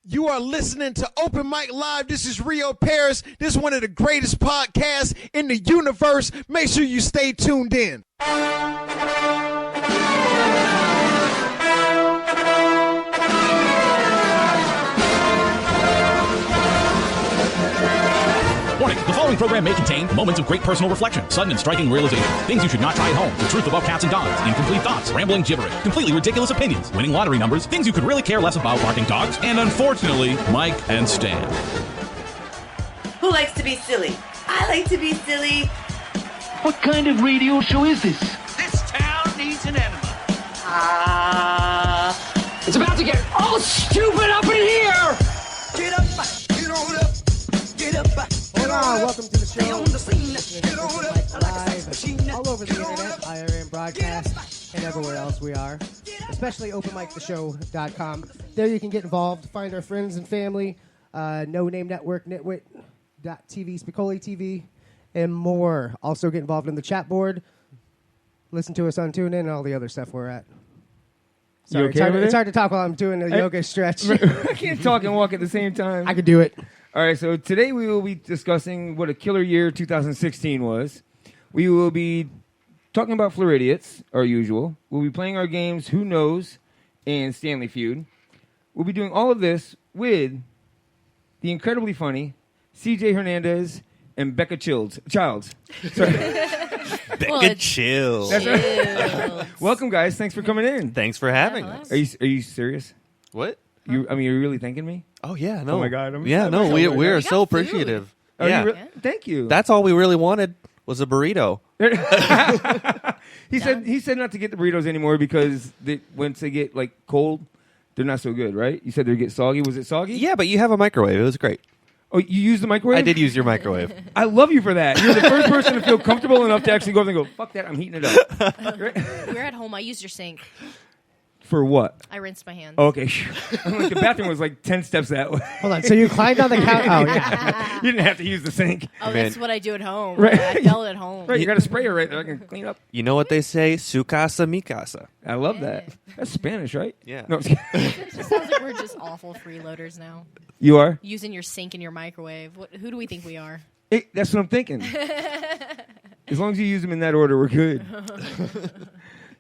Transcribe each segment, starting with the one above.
You are listening to Open Mic Live. This is Rio Paris. This is one of the greatest podcasts in the universe. Make sure you stay tuned in. Warning, the following program may contain moments of great personal reflection, sudden and striking realization, things you should not try at home, the truth about cats and dogs, incomplete thoughts, rambling gibberish, completely ridiculous opinions, winning lottery numbers, things you could really care less about, barking dogs, and unfortunately, Mike and Stan. Who likes to be silly? I like to be silly. What kind of radio show is this? This town needs an enema. It's about to get all stupid up in here! Get up, get on up, get up. Hola, welcome to the show. Live all over the internet, IRM broadcast, and everywhere else we are, especially openmictheshow.com. There you can get involved, find our friends and family, No Name Network, Nitwit.tv, Spicoli TV, and more. Also get involved in the chat board. Listen to us on TuneIn and all the other stuff we're at. Sorry, it's hard to talk while I'm doing a yoga stretch. I can't talk and walk at the same time. I could do it. All right, so today we will be discussing what a killer year 2016 was. We will be talking about FLoridiots, our usual. We'll be playing our games Who Knows and Stanley Feud. We'll be doing all of this with the incredibly funny CJ Hernandez and Becca Childs. Sorry. Becca Childs. That's right. Welcome, guys. Thanks for coming in. Thanks for having us. Are you serious? What? Are you really thanking me? Oh, yeah. No. Oh, my God. We are so appreciative. Oh, yeah. Thank you. That's all we really wanted was a burrito. He said not to get the burritos anymore because once they get like cold, they're not so good, right? You said they get soggy. Was it soggy? Yeah, but you have a microwave. It was great. Oh, you used the microwave? I did use your microwave. I love you for that. You're the first person to feel comfortable enough to actually go over there and go, fuck that, I'm heating it up. We're at home. I used your sink. For what? I rinsed my hands. Oh, okay. I'm like, the bathroom was like 10 steps that way. Hold on. So you climbed on the couch. Oh, yeah. You didn't have to use the sink. Oh, that's what I do at home. Right. I felt it at home. Right, you got a sprayer right there. I can clean up. You know what they say? Su casa, mi casa. I love that. That's Spanish, right? Yeah. No, It just sounds like we're just awful freeloaders now. you are? Using your sink and your microwave. Who do we think we are? That's what I'm thinking. As long as you use them in that order, we're good.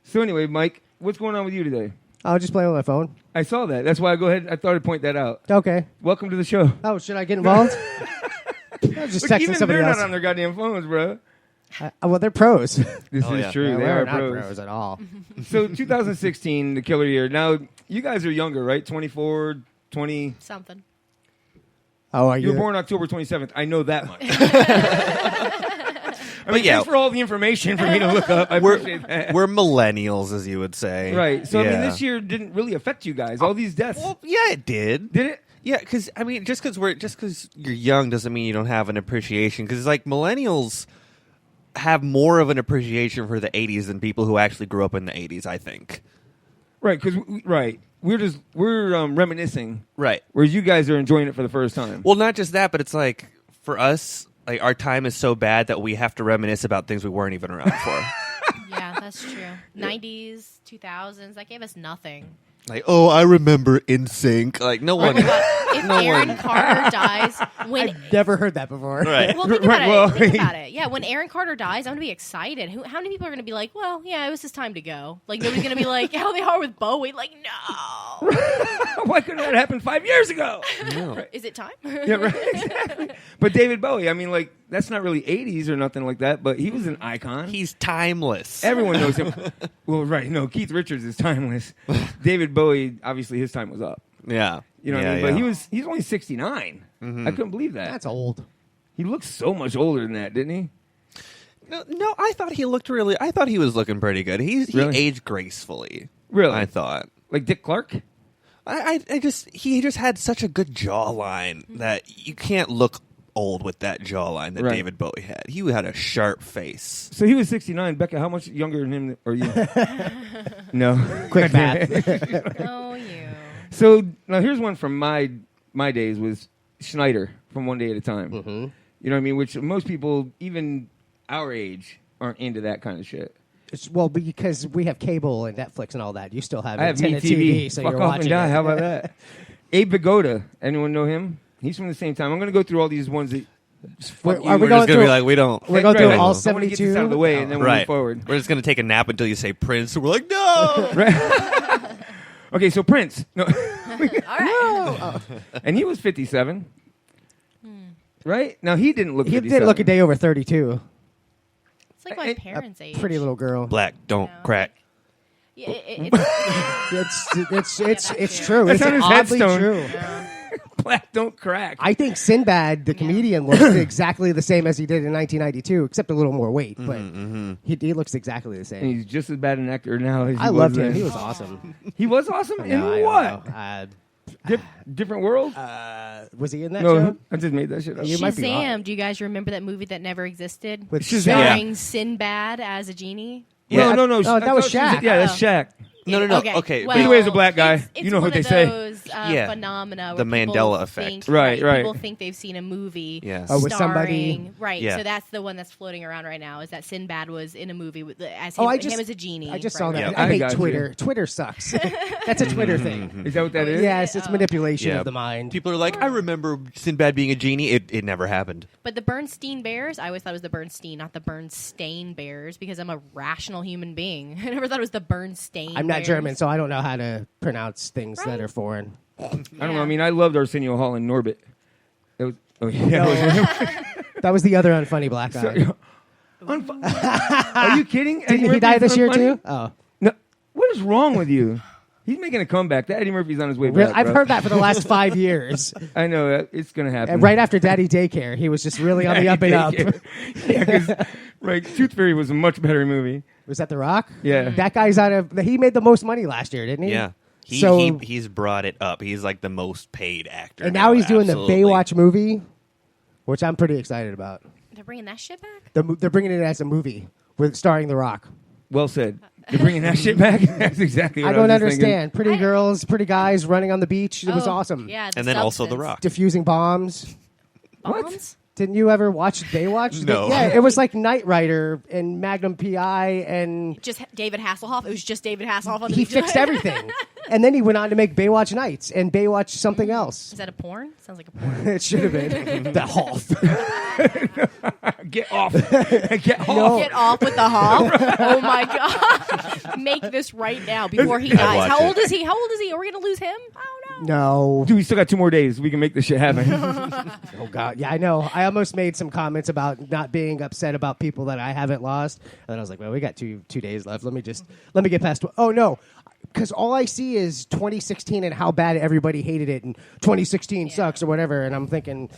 So anyway, Mike, what's going on with you today? I'll just play on my phone. I saw that. That's why I thought I'd point that out. Okay. Welcome to the show. Oh, should I get involved? I was just texting Even somebody they're else. not on their goddamn phones, bro. Well, they're pros. This is true. Yeah, they we're are not pros. pros at all. So 2016, the killer year. Now, you guys are younger, right? 24, 20. Something. Oh, are You were you? born October 27th. I know that much. I mean, thanks for all the information for me to look up. I appreciate that. We're millennials, as you would say. Right. So, yeah. I mean, this year didn't really affect you guys. All these deaths. Well, yeah, it did. Did it? Yeah, because, I mean, just because you're young doesn't mean you don't have an appreciation. Because, like, millennials have more of an appreciation for the 80s than people who actually grew up in the 80s, I think. Right, because, we're reminiscing. Right. Whereas you guys are enjoying it for the first time. Well, not just that, but it's like, for us, like, our time is so bad that we have to reminisce about things we weren't even around for. Yeah, that's true. 90s, 2000s, that gave us nothing. Like, oh, I remember NSYNC. Like, no one. If Aaron Carter dies, I've never heard that before. Right. Well, think about it. Think about it. Yeah, when Aaron Carter dies, I'm going to be excited. How many people are going to be like, well, yeah, it was his time to go? Like, nobody's going to be like, how they are with Bowie. Like, no. Why couldn't that happen 5 years ago? No. Is it time? Yeah, right. Exactly. But David Bowie, I mean, like, that's not really 80s or nothing like that, but he was an icon. He's timeless. Everyone knows him. Well, right. No, Keith Richards is timeless. David Bowie, obviously, his time was up. Yeah. You know what I mean? But he's only 69. I couldn't believe that. That's old. He looks so much older than that, didn't he? No, I thought he looked I thought he was looking pretty good. He Really? aged gracefully. Really? I thought. Like Dick Clark? He just had such a good jawline that you can't look old with that jawline that Right. David Bowie had. He had a sharp face. So he was 69. Becca, how much younger than him are you? No. Quick math. Oh, you. So now here's one from my days was Schneider from One Day at a Time. Mm-hmm. You know what I mean? Which most people, even our age, aren't into that kind of shit. Well, because we have cable and Netflix and all that. You still have I have antenna MeTV. TV, so Fuck you're off watching and die. it. How about that? Abe Vigoda. Anyone know him? He's from the same time. I'm going to go through all these ones that. We're just gonna be like, we don't. We're going through all I want to get 72. this out of the way, and then we'll move forward. We're just gonna take a nap until you say Prince. And we're like, no. Okay, so Prince. No. All right. And he was 57. Right? Now, he didn't look 57. He did look a day over 32. It's like my parents' age. Pretty little girl. Black don't crack. Yeah, It's true. That's It's on his oddly headstone. true. Black don't crack. I think Sinbad, the comedian, looks exactly the same as he did in 1992, except a little more weight. But he looks exactly the And same. he's just as bad an actor now as he I was loved then. him. He was awesome. He was awesome? In No, I what? don't know. Different world? Was he in that No, show? I just made that shit up. You might be wrong. Shazam. Do you guys remember that movie that never existed? With Starring Sinbad as a genie? Yeah. No. Oh, that was Shaq. Yeah, that's Shaq. No. Okay. Well, Either way, he's a black guy. It's You know one what they of say. those, Yeah. phenomena The where people Mandela effect. think- Right. People think they've seen a movie. Yes. Oh, with starring, somebody. right? Yeah. So that's the one that's floating around right now. Is that Sinbad was in a movie with him, him as a genie? I just saw that. Yeah. I hate got you. Twitter. Twitter sucks. That's a Twitter thing. Is that what that is? Yes, it's manipulation Yeah. of the mind. People are like, I remember Sinbad being a genie. It never happened. But the Bernstein Bears, I always thought it was the Bernstein, not the Bernstein Bears, because I'm a rational human being. I never thought it was the Bernstein. I'm not Bears. German, so I don't know how to pronounce things that are foreign. I don't know. I mean, I loved Arsenio Hall and Norbit. That was, oh, yeah. That was the other unfunny black guy. Are you kidding? Didn't he die this year too? Oh, No. What is wrong with you? He's making a comeback. Eddie Murphy's on his way back. I've bro. heard that for the last 5 years. I know. It's going to happen. And right after Daddy Daycare, he was just really on the up and up. Yeah, because Tooth Fairy was a much better movie. Was that The Rock? Yeah. That guy's he made the most money last year, didn't he? Yeah. So- He's brought it up. He's like the most paid actor. And now he's doing absolutely. the Baywatch movie, which I'm pretty excited about. They're bringing that shit back. They're bringing it as a movie starring The Rock. Well said. You're bringing that shit back? That's exactly what I don't was just understand. Pretty girls, pretty guys running on the beach. It was awesome. Yeah, And then also The Rock. Diffusing bombs. Bombs? Didn't you ever watch Baywatch? No. Yeah, it was like Knight Rider and Magnum PI, and Just David Hasselhoff. It was just David Hasselhoff on the he beach. fixed everything. And then he went on to make Baywatch Nights and Baywatch something else. Is that a porn? Sounds like a porn. It should have been the Hoff. Get off. Get off. Get off with the Hoff. Oh my god! Make this right now before he dies. watch How it. old is he? How old is he? Are we gonna lose him? I don't know. No. Dude, we still got 2 more days. We can make this shit happen. Oh God. Yeah, I know. I almost made some comments about not being upset about people that I haven't lost. And then I was like, well, we got two days left. Let me get past. Oh no. Because all I see is 2016 and how bad everybody hated it, and 2016 sucks or whatever. And I'm thinking,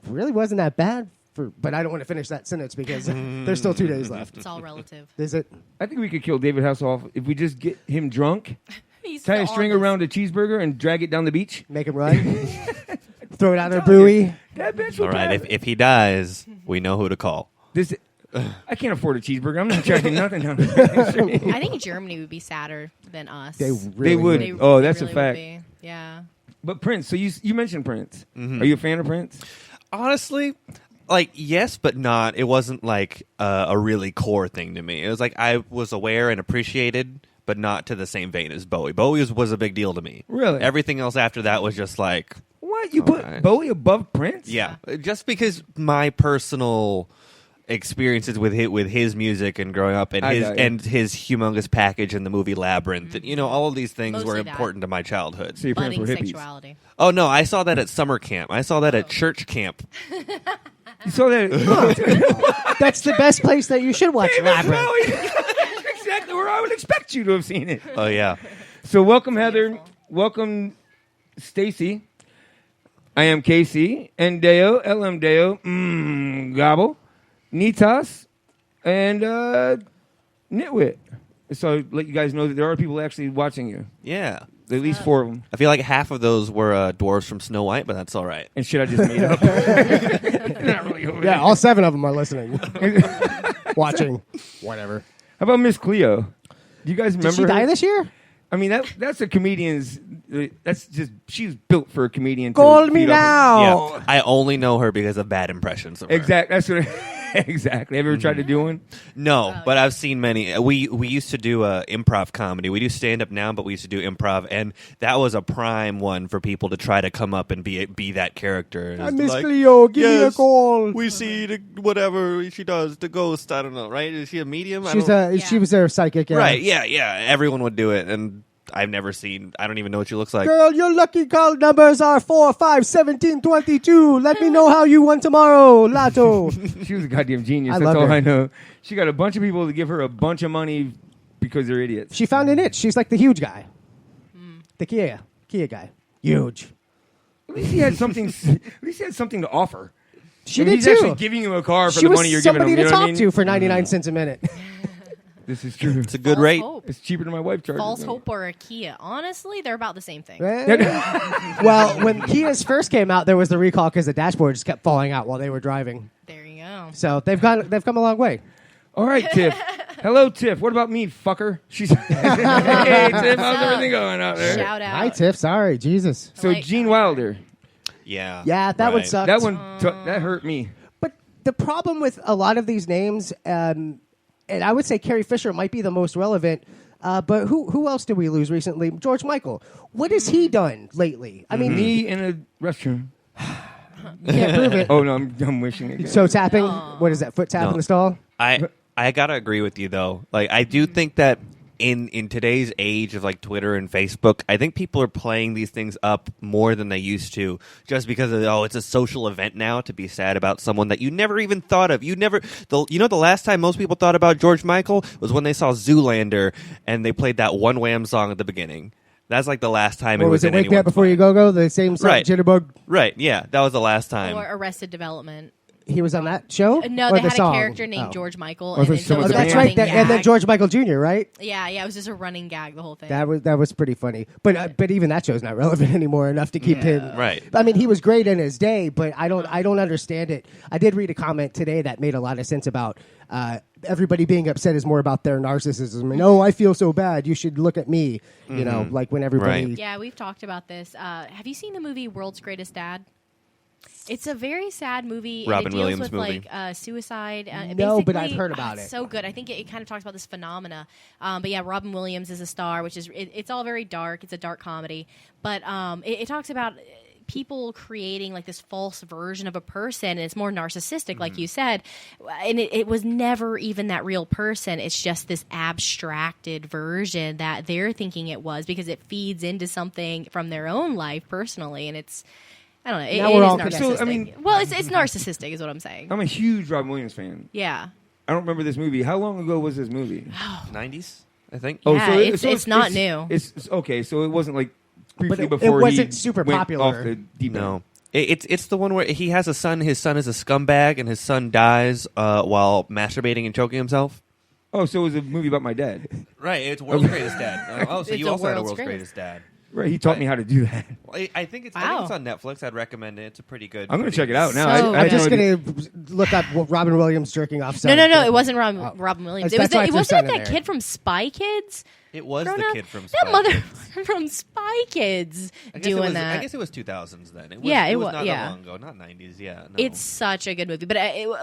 really wasn't that bad. But I don't want to finish that sentence because there's still 2 days left. It's all relative. Is it? I think we could kill David Hasselhoff if we just get him drunk, He's tie a still string on this- around a checheeseburger, and drag it down the beach. Make him run. Throw it out of a buoy. That bitch All will right. die. If he dies, we know who to call. I can't afford a cheeseburger. I'm not dragging nothing down the beach. I think Germany would be sadder than us. They They really would. They Oh, that's really a fact. would be. Yeah. But Prince, so you mentioned Prince. Are you a fan of Prince? Honestly, like, yes, but not. It wasn't like a really core thing to me. It was like I was aware and appreciated, but not to the same vein as Bowie. Bowie was a big deal to me. Really? Everything else after that was just like, What? You Okay. put Bowie above Prince? yeah. Just because my personal experiences with his music and growing up and I his got you. and his humongous package in the movie Labyrinth, and, all of these things were Mostly that. important to my childhood. So your parents Budding were hippies. sexuality. Oh no, I saw that at summer camp. I saw that at church camp. You saw that? That's the best place that you should watch Labyrinth. Bowie. That's exactly where I would expect you to have seen it. Oh yeah. So welcome, Heather. Welcome, Stacy. I am Casey. And Deo, LM Deo, Gobble, Nitas, and Nitwit. So I'll let you guys know that there are people actually watching you. Yeah. At least 4 of them. I feel like half of those were dwarves from Snow White, but that's all right. And shit I just made up. Not really over Yeah, all 7 of them are listening, watching, whatever. How about Miss Cleo? Do you guys remember Did she die her? this year? I mean, that's a comedian's. That's just she's built for a comedian. Call to me feed off of. now. Yeah. I only know her because of bad impressions of her. Exactly. That's what. Exactly. Have you ever tried to do one? No, but I've seen many. We used to do improv comedy. We do stand up now, but we used to do improv, and that was a prime one for people to try to come up and be that character. I'm Miss Cleo. Give me a call. We see whatever she does, the ghost. I don't know, right? Is she a medium? She was a psychic. Yeah. Right? Yeah. Everyone would do it, and I've never seen. I don't even know what she looks like. Girl, your lucky call numbers are 4, 5, 17, 22. Let me know how you won tomorrow, Lotto. She was a goddamn genius. I That's love all her. I know. She got a bunch of people to give her a bunch of money because they're idiots. She found an itch. She's like the huge guy. The Kia guy. Huge. At least he had something. At least he had something to offer. She I mean, did he's too. actually giving you a car for She the was money you're giving him. somebody You to know talk what I mean? to for 99 cents a minute. This is true. It's a good False rate. hope. It's cheaper than my wife charges. False me. Hope or a Kia. Honestly, they're about the same thing. Well, when Kias first came out, there was the recall because the dashboard just kept falling out while they were driving. There you go. So they've come a long way. All right, Tiff. Hello, Tiff. What about me, fucker? She's hey, Tiff. How's everything going out there? Shout out. Hi, Tiff. Sorry, Jesus. So Like- Gene Wilder. Yeah. Yeah, that one sucked. That one that hurt me. But the problem with a lot of these names, and I would say Carrie Fisher might be the most relevant. But who else did we lose recently? George Michael. What has he done lately? I mean, Me in a restroom. can't prove it. Oh no, I'm wishing again. So tapping. What is that? Foot tap in No. the stall. I gotta agree with you though. Like I do think that in today's age of like Twitter and Facebook, I think people are playing these things up more than they used to, just because of it's a social event now to be sad about someone that you never even thought of. The last time most people thought about George Michael was when they saw Zoolander and they played that One Wham song at the beginning. That's like the last time Or it was was it in Wake Me Up anyone's Before You mind. Go? The same song, Right. Jitterbug. Right, yeah, that was the last time. Or Arrested Development. He was on that show. No, Or they the had song? a character named Oh. George Michael. Oh, And so then some it of was the a That's band. right. running And then gag. George Michael Jr. Right. Yeah, it was just a running gag the whole thing. That was pretty funny. But even that show's not relevant anymore enough to keep him. Right. I mean, he was great in his day, but I don't understand it. I did read a comment today that made a lot of sense about everybody being upset is more about their narcissism. And I feel so bad. You should look at me. You know, like when everybody. Right. Yeah, we've talked about this. Have you seen the movie World's Greatest Dad? It's a very sad movie. Robin and it deals Williams with movie. like suicide. No, but I've Basically, heard about it's it. so good. I think it kind of talks about this phenomena. But yeah, Robin Williams is a star, which is it's all very dark. It's a dark comedy, but it talks about people creating like this false version of a person, and it's more narcissistic, like you said, and it was never even that real person. It's just this abstracted version that they're thinking it was because it feeds into something from their own life personally, and it's I don't know. Now It we're is all narcissistic. connected. So, I mean- well, it's narcissistic, is what I'm saying. I'm a huge Robin Williams fan. Yeah. I don't remember this movie. How long ago was this movie? 90s, I think. Yeah, it's not new. It's okay. So it wasn't like briefly it before wasn't he super went popular. Off the deep end. No. It's the one where he has a son. His son is a scumbag, and his son dies while masturbating and choking himself. Oh, so it was a movie about my dad. Right, it's World's Greatest Dad. Oh, so It's you a also had a World's World's Greatest. Greatest Dad. Right, he taught me how to do that. Well, I think it's Wow. on Netflix. I'd recommend it. It's a pretty good. I'm going to pretty- check it out now. So I I'm just had no idea. gonna look up Robin Williams jerking off. No, it wasn't Robin Williams. It was That's why I it threw wasn't son it in that there. kid from Spy Kids? It was Grown the up? kid from That Spy mother Kids. from Spy Kids I guess doing it was, that. I guess it was 2000s then. It was, Yeah, it it was wa- not yeah. that long ago. Not 90s. Yeah, no. It's such a good movie, but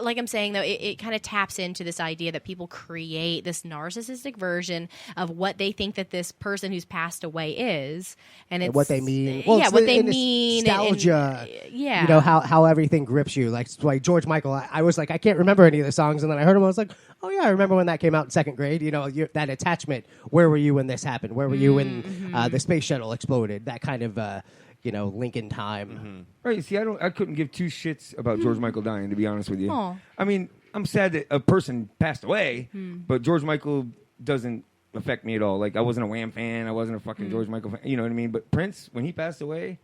like I'm saying though, it kind of taps into this idea that people create this narcissistic version of what they think that this person who's passed away is, and it's what they mean. yeah, it's what they and it's mean, and- nostalgia. yeah, You know how everything grips you. Like George Michael. I was like, I can't remember any of the songs, and then I heard him. I was like, oh yeah, I remember when that came out in second grade. You know, that attachment. Where were you when this happened? Where were you when the space shuttle exploded? That kind of link in time. Right. See, I couldn't give two shits about George Michael dying, to be honest with you. Aw. I mean, I'm sad that a person passed away, but George Michael doesn't affect me at all. Like, I wasn't a Wham fan. I wasn't a fucking George Michael fan. You know what I mean? But Prince, when he passed away,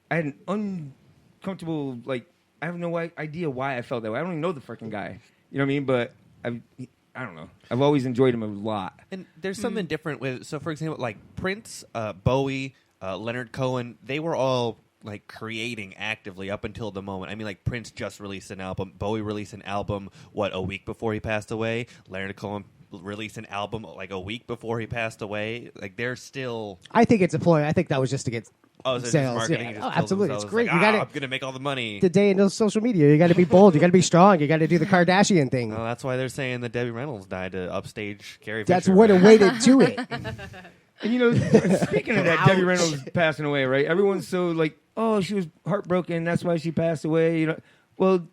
I had an uncomfortable, like, I have no idea why I felt that way. I don't even know the freaking guy. You know what I mean? But I don't know. I've always enjoyed him a lot. And there's something different with. So, for example, like Prince, Bowie, Leonard Cohen, they were all like creating actively up until the moment. I mean, like Prince just released an album. Bowie released an album a week before he passed away. Leonard Cohen released an album like a week before he passed away. Like they're still. I think it's a ploy. I think that was just to get Oh, so sales. marketing Yeah. just Oh, kills absolutely. themselves. It's great. Like, You gotta- I'm going to make all the money. The day into social media, you got to be bold. You got to be strong. You got to do the Kardashian thing. Oh, that's why they're saying that Debbie Reynolds died to upstage Carrie That's Fisher. what equated to it. And you know, speaking of that, Debbie Reynolds passing away, right? Everyone's so like, oh, she was heartbroken. That's why she passed away. You know, well,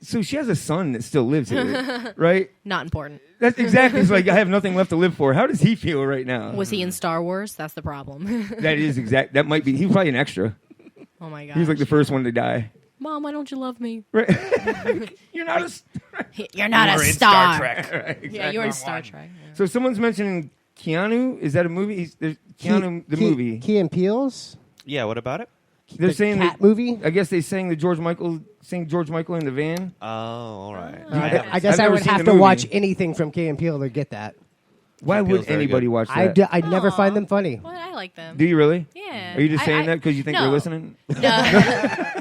so she has a son that still lives here, right? Not important. That's exactly. It's like I have nothing left to live for. How does he feel right now? Was he in Star Wars? That's the problem. That is exact. That might be. He's probably an extra. Oh my god. He was like the first one to die. Mom, why don't you love me? Right. You're not a. You're not a We're in star. Star Trek. Right, Yeah, exactly. you're in Star Trek. Yeah. So someone's mentioning Keanu. Is that a movie? There's Keanu, the movie. Key and Peele's Yeah, what about it? They're the saying cat that, movie. I guess they sang George Michael in the van. Oh, all right. I guess I've I never would seen have the to movie. watch anything from Key and Peele to get that. Why Peele's would very anybody good. watch that? I'd never Aw. find them funny. Well, I like them. Do you really? Yeah. Are you just saying I- that because you think no. they're listening? No.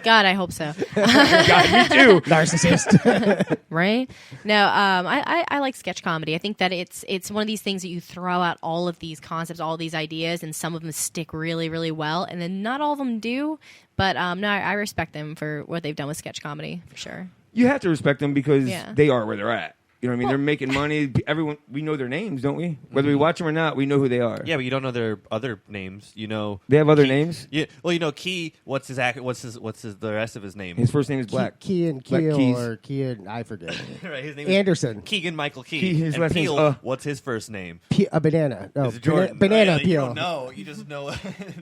God, I hope so. God, me too. Narcissist. Right? No, I like sketch comedy. I think that it's one of these things that you throw out all of these concepts, all of these ideas, and some of them stick really, really well, and then not all of them do. But no, I respect them for what they've done with sketch comedy, for sure. You have to respect them because Yeah. they are where they're at. You know what I mean? They're making money. Everyone, we know their names, don't we? Whether we watch them or not, we know who they are. Yeah, but you don't know their other names. You know They have other Key- names? Yeah. Well, you know Key. What's his the rest of his name? His first name is Black. Key and Black Keel Keys. or Key and I forget. right, his name Anderson. is Keegan Michael Key. Key, his and last name's, Peel, what's his first name? A banana. No, Is it Jordan? banana Oh, yeah, peel. You don't know. You just know.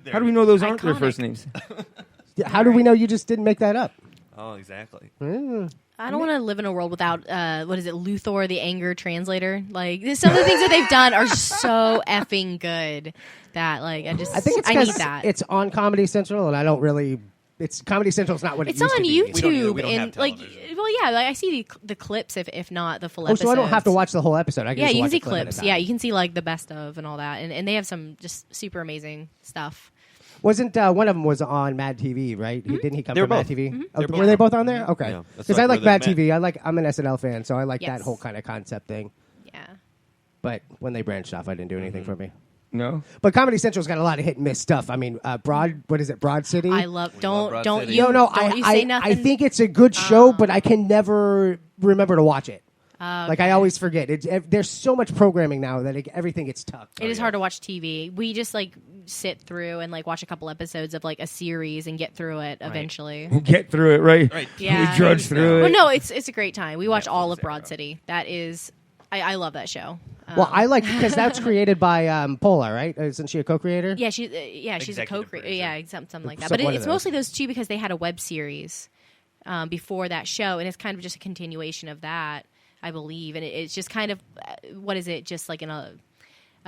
How do we know those aren't their Iconic. first names? How do we know you just didn't make that up? Oh, exactly. I don't want to live in a world without what is it, Luthor, the anger translator. Like some of the things that they've done are so effing good that like I think it's I need because that. it's on Comedy Central, and I don't really. It's Comedy Central's not what It's it used on to be. YouTube we don't and have like, television. well, yeah, like I see the clips if not the full Oh, episode. so I don't have to watch the whole episode. I can Yeah, just you can watch see a clip at a clips. time. Yeah, you can see like the best of and all that, and they have some just super amazing stuff. Wasn't one of them was on Mad TV, right? Didn't he come They were from Mad both. TV? Mm-hmm. Oh, They were were they both. both on there? Okay. Yeah, that's Because I like where Mad they met. TV. I'm an SNL fan, so I like that Yes. whole kind of concept thing. Yeah. But when they branched off, I didn't do anything for me. No? But Comedy Central's got a lot of hit and miss stuff. I mean, Broad City? I love. Don't Broad don't City. you? No, don't you say nothing. I think it's a good show, but I can never remember to watch it. Like I always forget. There's so much programming now that everything gets tucked. It is hard to watch TV. We just like sit through and like watch a couple episodes of like a series and get through it eventually. Get through it, right? Right. Yeah. We drudge through Well, it. no, it's a great time. We watch all of Broad City. That is, I love that show. Well, I like because that's created by Paula, right? Isn't she a co-creator? Yeah, she's a Executive co-creator. producer. Yeah, something like that. Some But one of it's those. mostly those two because they had a web series before that show, and it's kind of just a continuation of that, I believe. And it's just kind of what is it? Just like in a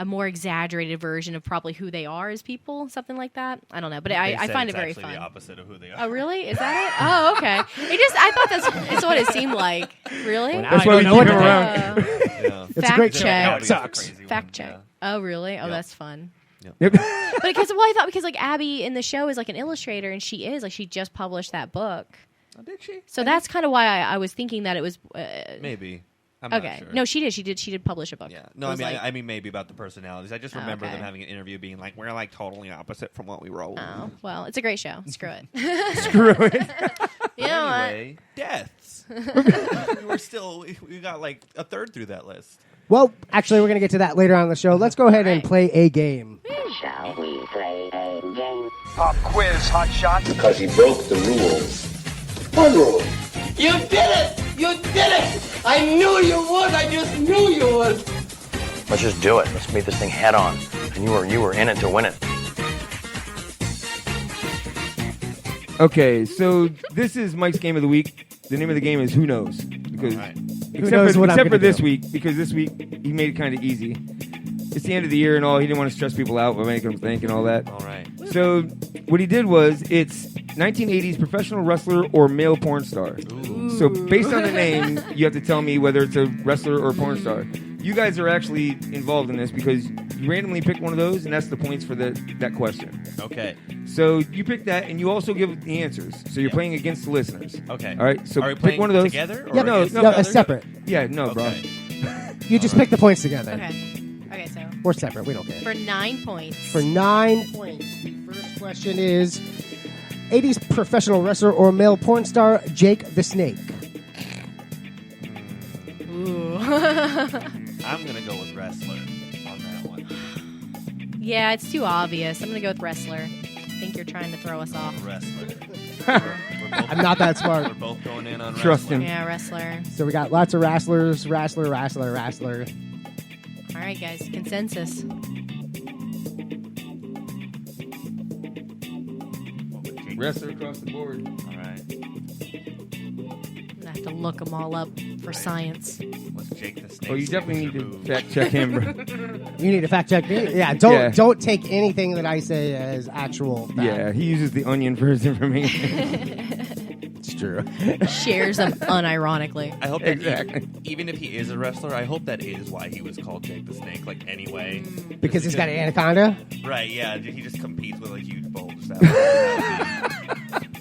more exaggerated version of probably who they are as people, something like that. I don't know, but They I said find it's it very actually fun. the opposite of who they are. Oh, really? Is that it? Oh, okay. I thought that's what it seemed like. Really? That's why we keep him around. Yeah. It's a Fact great show. check. No, it sucks. Fact check. Oh, really? Oh, that's fun. Yep. But I thought because like Abby in the show is like an illustrator, and she is like she just published that book. Oh, did she? So that's kind of why I was thinking that it was Maybe. I'm okay. not sure. No, she did. She did publish a book. Yeah. No, It I was mean, like- I mean maybe about the personalities. I just remember okay. them having an interview being like, "We're like totally opposite from what we wrote." Oh well, it's a great show. Screw it. Screw it. You know what? Anyway, deaths. we got like a third through that list. Well, actually, we're going to get to that later on in the show. Let's go ahead and play a game. Shall we play a game? Pop quiz, hot shot. Because he broke the rules. What rule? You did it! You did it! I knew you would! I just knew you would! Let's just do it. Let's meet this thing head on. And you were in it to win it. Okay, so this is Mike's game of the week. The name of the game is Who Knows? Because knows what I'm except for gonna this do. week, because this week he made it kind of easy. It's the end of the year and all. He didn't want to stress people out by making them think and all that. All right. So what he did was it's 1980s professional wrestler or male porn star. So based on the name, you have to tell me whether it's a wrestler or a porn star. You guys are actually involved in this because you randomly pick one of those, and that's the points for that question. Okay. So you pick that, and you also give the answers. So you're playing against the listeners. Okay. All right. So Are we pick playing one of those. together? Or Yeah, no, against no, each it's other? separate. Yeah, no, Okay. You just pick the points together. Okay. Okay. So We're separate. We don't care. for 9 points. For 9 points, the first question is 80s professional wrestler or male porn star Jake the Snake. Ooh. I'm going to go with wrestler on that one. Yeah, it's too obvious. I'm going to go with wrestler. I think you're trying to throw us off. Wrestler. I'm not that smart. We're both going in on Trust wrestler. him. Yeah, wrestler. So we got lots of wrestlers. All right, guys. Consensus. Wrestler across the board. All right. I have to look them all up for science. What's Jake the Snake? Oh, you definitely need to fact check him, bro. You need to fact check me. Yeah, don't take anything that I say as actual fact. Yeah, he uses the Onion for his information. It's true. Shares them unironically. I hope that Exactly. even if he is a wrestler, I hope that is why he was called Jake the Snake. Like anyway, Because he's got an anaconda. right? Yeah, he just competes with a huge bulge.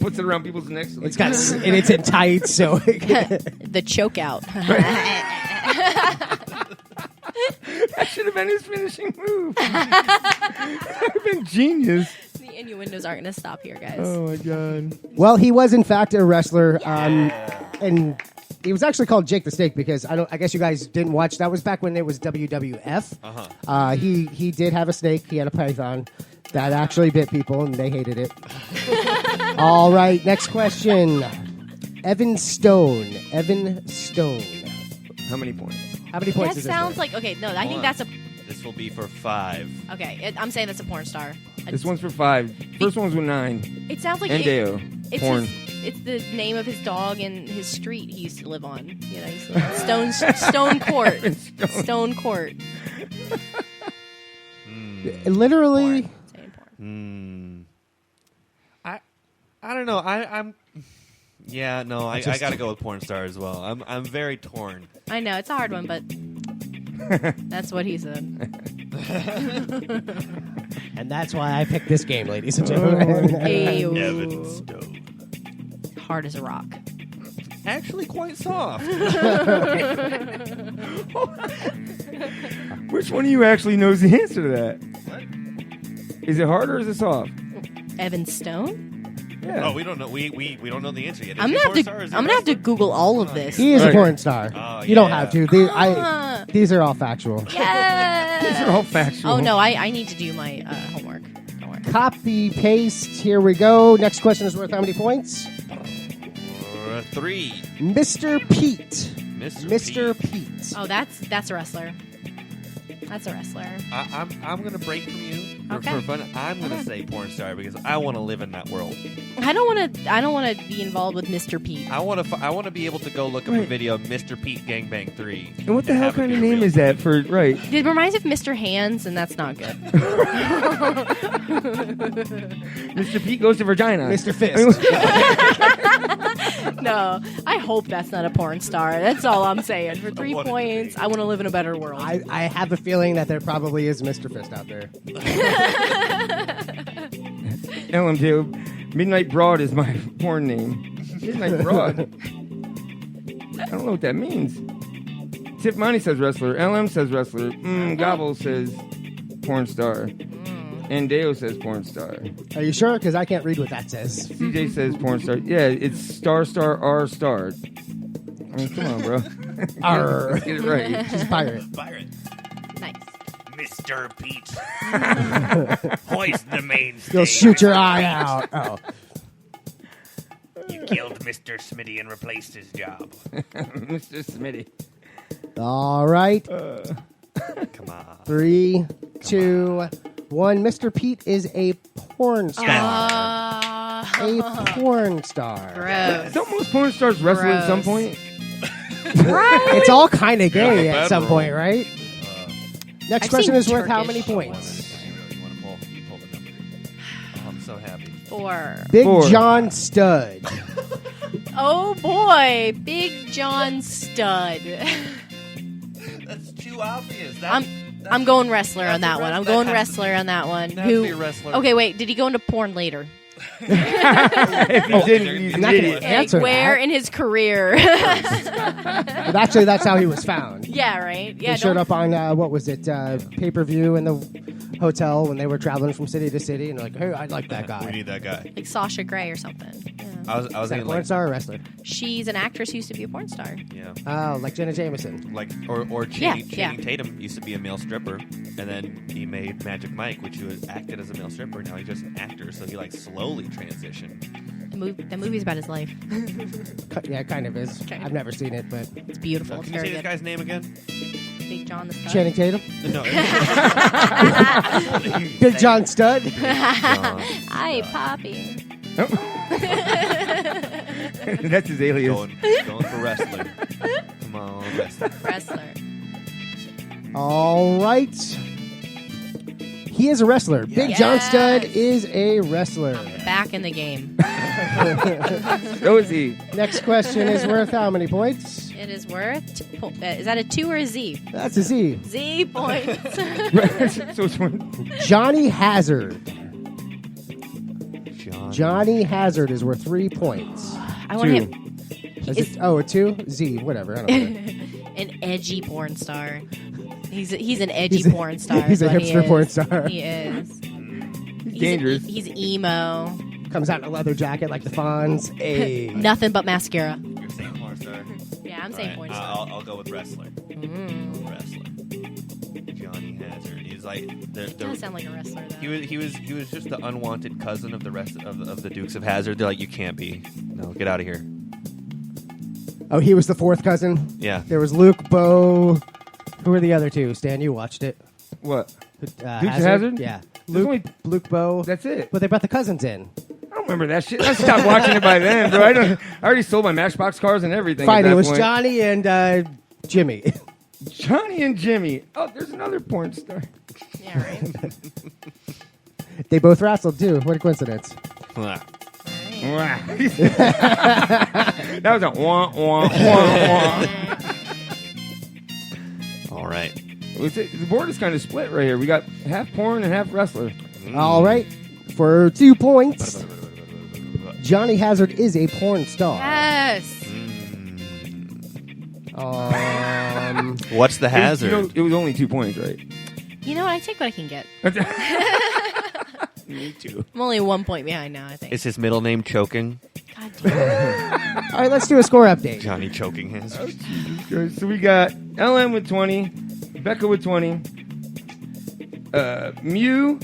Puts it around people's necks. It's got and it's in tights, so The choke out. That should have been his finishing move. That would have been genius. The innuendos aren't going to stop here, guys. Oh my god. Well, he was in fact a wrestler, and he was actually called Jake the Snake because I guess you guys didn't watch. That was back when it was WWF. He did have a snake. He had a python that actually bit people, and they hated it. All right, next question. Evan Stone. How many points? How many points That is sounds this? like okay. No, I think that's a This will be for 5. okay. I'm saying that's a porn star. This one's for 5. First one's with 9. It sounds like Endeo. it's Porn. it's the name of his dog and his street he used to live on. You know, Stone Court. Stone Court. Literally. Saying porn. I don't know. I'm. Yeah, no, I got to go with porn star as well. I'm very torn. I know it's a hard one, but that's what he said. And that's why I picked this game, ladies and gentlemen. Ew. Evan Stone. Hard as a rock. Actually, quite soft. Which one of you actually knows the answer to that? What? Is it hard or is it soft? Evan Stone. Yeah. Oh, we don't know. We don't know the answer yet. Is I'm he gonna a have porn to. star or is he I'm a gonna have to wrestler? Google all of this. He is a Right. porn star. Oh, You don't yeah. have to. These are all factual. Yeah. These are all factual. Oh no, I need to do my homework. Don't worry. Copy paste. Here we go. Next question is worth how many points? 3. Mr. Pete. Mr. Pete. Oh, that's a wrestler. That's a wrestler. I'm gonna break from you Okay. for fun. I'm gonna say porn star because I want to live in that world. I don't want to be involved with Mr. Pete. I want to be able to go look up a video of Mr. Pete Gangbang 3. And what the hell have it kind be of name real. is that for, right? It reminds me of Mr. Hands, and that's not good. Mr. Pete goes to Virginia. Mr. Fist. No, I hope that's not a porn star. That's all I'm saying. For 3 points, I want to live in a better world. I have a feeling that there probably is Mr. Fist out there. LMT, Midnight Broad is my porn name. Midnight Broad. I don't know what that means. Tip Money says wrestler. LM says wrestler. Gobble says porn star. And Deo says porn star. Are you sure? Because I can't read what that says. CJ says porn star. Yeah, it's star R star. I mean, come on, bro. Arr. Let's get it right. She's a pirate. Pirate. Nice. Mr. Pete. Hoist the mainstay. You'll shoot your eye out. Oh. You killed Mr. Smitty and replaced his job. Mr. Smitty. All right. Come on. 3, 2, 1. Mr. Pete is a porn star. A porn star. Gross. Don't most porn stars wrestle at some point? Right? It's all kind of gay Yeah, at some bedroll. point, right? Next I've question seen is worth how Turkish. many points? You want to pull? You pull the number. Oh, I'm so happy. 4. Big 4. John Stud. Oh boy, Big John Stud. That's too obvious. I'm going wrestler on that's that a one. I'm that going has wrestler on that one. That has to be a wrestler. Okay, wait. Did he go into porn later? If he didn't, he's I'm an not gonna idiot. answer Like, where that. in his career? But actually, that's how he was found. Yeah, right. Yeah, He showed don't- up on, what was it, pay-per-view in the hotel when they were traveling from city to city, and they're like, hey, I like that guy. We need that guy. Like Sasha Grey or something. Yeah. I was Is that a thinking porn like, star or a wrestler? She's an actress who used to be a porn star. yeah. Oh, like Jenna Jameson. Like or Yeah, Channing Tatum used to be a male stripper, and then he made Magic Mike, which he was acted as a male stripper. Now he's just an actor, so he like slowly transitioned. The movie's about his life. Yeah, it kind of is. Kind of. I've never seen it, but It's beautiful. So It's can you very say this good. guy's name again? Big John the Stud. Channing Tatum, No. Big John Stud. Hi, Poppy. That's his alias. Going for wrestler. Come on, wrestler. Wrestler. All right. He is a wrestler. Big John Yes. Stud is a wrestler. Back in the game. So is he. Next question is worth how many points? It is worth. Is that a 2 or a Z? That's a Z. Z points. So it's one. Johnny Hazard. Johnny Hazard is worth 3 points. I want him. Is it, a 2? Z, whatever. I don't know. An edgy porn star. He's an edgy porn star. He's a is what he hipster is. porn star. He is. Dangerous. He's emo. Comes out in a leather jacket like the Fonz. Hey. Nothing but mascara. You're saying porn star? Yeah, I'm saying porn star. I'll go with wrestler. Wrestler. Johnny Hazard. He's like He does sound like a wrestler, though. he was just the unwanted cousin of the rest of the Dukes of Hazzard. They're like, you can't be. No, get out of here. Oh, he was the fourth cousin? Yeah. There was Luke, Bo. Who were the other two? Stan, you watched it. What? Dukes of Hazzard? Yeah. There's Luke, Bo. That's it. But they brought the cousins in. I don't remember that shit. I stopped watching it by then, bro. I already sold my Matchbox cars and everything. Fine, at that it was point. Johnny and Jimmy. Johnny and Jimmy. Oh, there's another porn star. Yeah, right. They both wrestled, too. What a coincidence. That was a wah, wah, wah, wah. All right. The board is kind of split right here. We got half porn and half wrestler. All right. For 2 points, Johnny Hazard is a porn star. Yes. What's the hazard? It was only 2 points, right? You know what? I take what I can get. Me too. I'm only 1 point behind now, I think. Is his middle name Choking? God damn. All right, let's do a score update. Johnny Choking Hazard. So we got LM with 20, Becca with 20, Mew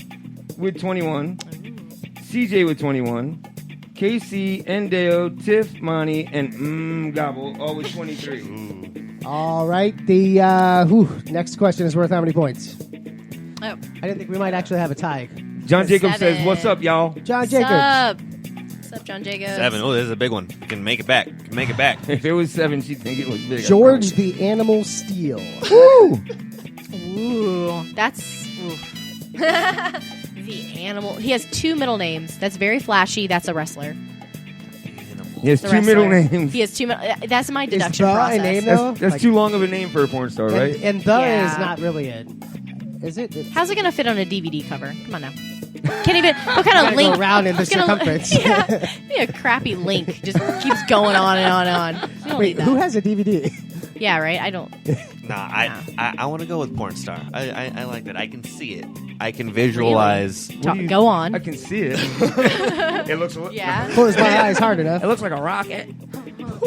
with 21, CJ with 21, Casey, Endeo, Tiff, Monty, and Gobble all with 23. All right. The next question is worth how many points? Oh. I didn't think we might actually have a tie. John Jacobs 7. says, "What's up, y'all?" John Jacobs. What's up, John Jacobs? 7. Oh, this is a big one. You can make it back. If it was 7, she'd think it was big. George the Animal Steel. Woo! Ooh, that's the animal. He has 2 middle names. That's very flashy. That's a wrestler. He has The 2 middle wrestler. names. He has 2 middle. That's my Is deduction the process. a name, though? That's Like- too long of a name for a porn star, right? And the Yeah. is not really it. Is it? How's it going to fit on a DVD cover? Come on now. Can't even. What kind Gotta of go link? around in the It's gonna- circumference. Yeah, a crappy link just keeps going on and on and on. You don't Wait, need that. who has a DVD? Yeah, right. I don't. Nah, I want to go with porn star. I like that. I can see it. I can visualize. Go on. I can see it. It looks. Yeah. Close my eyes hard enough. It looks like a rocket.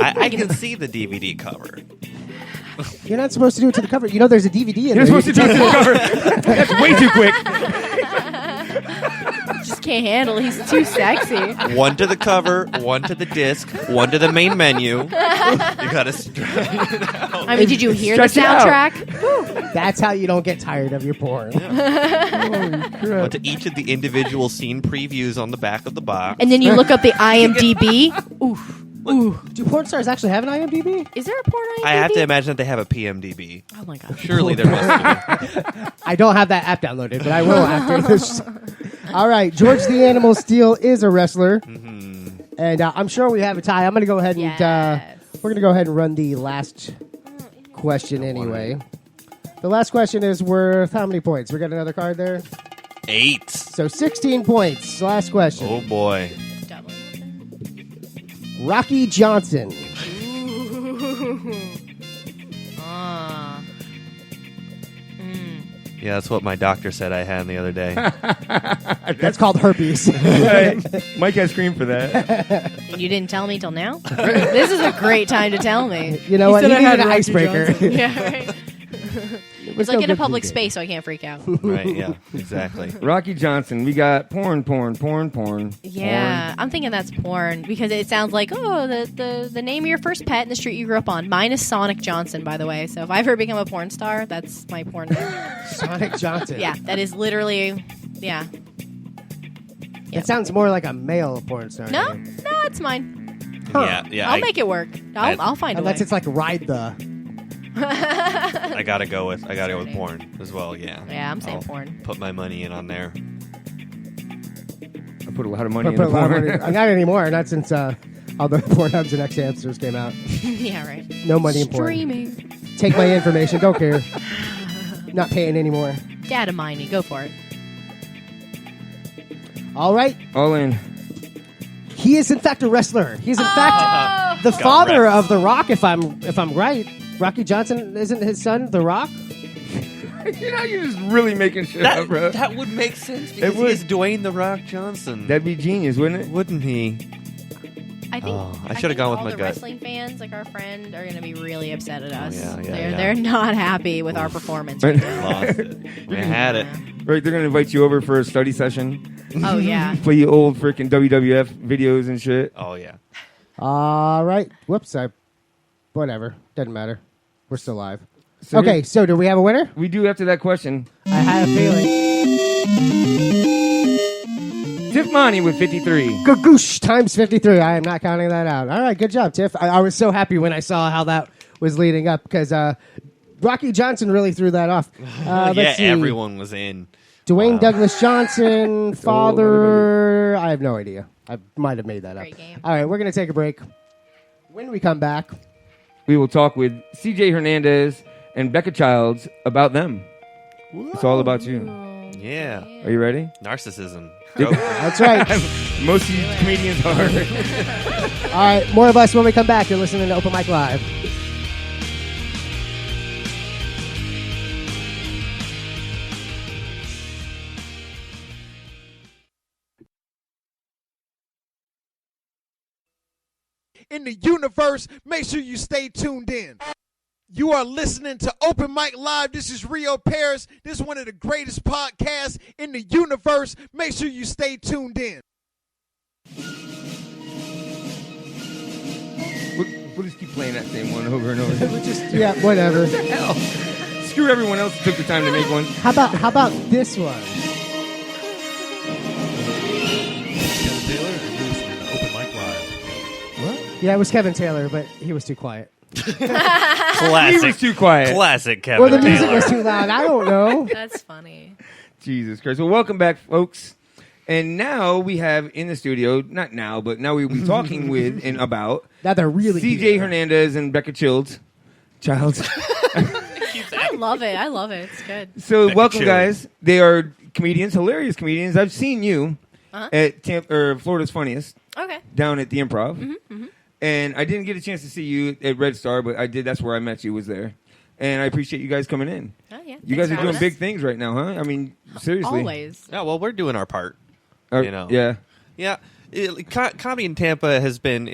I can see the DVD cover. You're not supposed to do it to the cover. You know there's a DVD in You're there. supposed to do it to the cover. That's way too quick. Just can't handle it. He's too sexy. 1 to the cover, 1 to the disc, 1 to the main menu. You gotta stretch it out. I mean, did you hear the Stretch it out. soundtrack? That's how you don't get tired of your porn. One to each of the individual scene previews on the back of the box. And then you look up the IMDb. Oof. Ooh. Do porn stars actually have an IMDb? Is there a porn IMDb? I have to imagine that they have a PMDB. Oh my god. Surely there must be. I don't have that app downloaded, but I will after this. All right, George the Animal Steel is a wrestler, and I'm sure we have a tie. I'm going to go ahead and we're going to go ahead and run the last question anyway. The last question is worth how many points? We got another card there. 8. So 16 points. Last question. Oh boy. Rocky Johnson. Yeah, that's what my doctor said I had the other day. That's called herpes. Mike has cream for that. And you didn't tell me till now? This is a great time to tell me. You know what? said You I needed had an Rocky icebreaker. Johnson. Yeah, right. It's like no in a good public DJ. space, so I can't freak out. Right, yeah, exactly. Rocky Johnson. We got porn. Yeah, I'm thinking that's porn because it sounds like, the name of your first pet in the street you grew up on. Mine is Sonic Johnson, by the way. So if I ever become a porn star, that's my porn name. Sonic Johnson. Yeah, that is literally, yeah. It sounds more like a male porn star. No, name. no, it's mine. Yeah. I'll make it work. I'll find a way. Unless it's like Ride the. I gotta go with porn as well. Yeah. Yeah, I'm saying I'll porn. Put my money in on there. I put a lot of money in Put the a lot of porn. money. Not anymore. Not since all the Pornhubs and X-Hamsters came out. Yeah, right. No money in porn. Streaming. Take my information. Don't care. Not paying anymore. Data mining. Go for it. All right. All in. He is in fact a wrestler. He's in fact the father of The Rock. If I'm right, Rocky Johnson isn't his son The Rock. You're just really making shit up, bro. That would make sense because would. he's Dwayne The Rock Johnson. That'd be genius, wouldn't it? Wouldn't he? I think I should have gone with all my the gut. wrestling fans, like our friend, are going to be really upset at us. yeah. They're not happy with our performance right now. Lost it. We had it. Right, they're gonna invite you over for a study session. Oh yeah. Play you old freaking WWF videos and shit. Oh yeah. All right. Whoops. Whatever. Doesn't matter. We're still live. So Okay. So do we have a winner? We do after that question. I had a feeling. Tiff Money with 53. Gagoosh times 53. I am not counting that out. All right. Good job, Tiff. I was so happy when I saw how that was leading up because Rocky Johnson really threw that off. Let's see. Everyone was in. Dwayne Douglas Johnson, father. I have no idea. I might have made that up. Great game. All right, we're going to take a break. When we come back, We will talk with CJ Hernandez and Becca Childs about them. It's all about you. Yeah. Are you ready? Narcissism. that's right. Most of you comedians are. All right, more of us when we come back. You're listening to Open Mic Live. In the universe, make sure you stay tuned in. You are listening to Open Mic Live. This is Rio Paris. This is one of the greatest podcasts in the universe. Make sure you stay tuned in. We'll just keep playing that same one over and over. Yeah, whatever. Hell, screw everyone else who took the time to make one. How about this one? Kevin Taylor, and you're listening to Open Mic Live. What? Yeah, it was Kevin Taylor, but he was too quiet. Classic. He was too quiet. Classic Kevin Or the music Taylor. was too loud. I don't know. That's funny. Jesus Christ. Well, welcome back, folks. And now we have in the studio, not now, but now we'll be talking with and about Now they're really CJ here. Hernandez and Becca Childs. Childs. I love it. It's good. So Becca welcome, Childs. guys. They are comedians, hilarious comedians. I've seen you at Florida's Funniest Okay. down at the Improv. And I didn't get a chance to see you at Red Star, but I did. That's where I met you, was there. And I appreciate you guys coming in. Oh yeah. You guys are doing big things right now, huh? I mean, seriously. Always. Yeah, well, we're doing our part. You know. Yeah. Yeah. Comedy in Tampa has been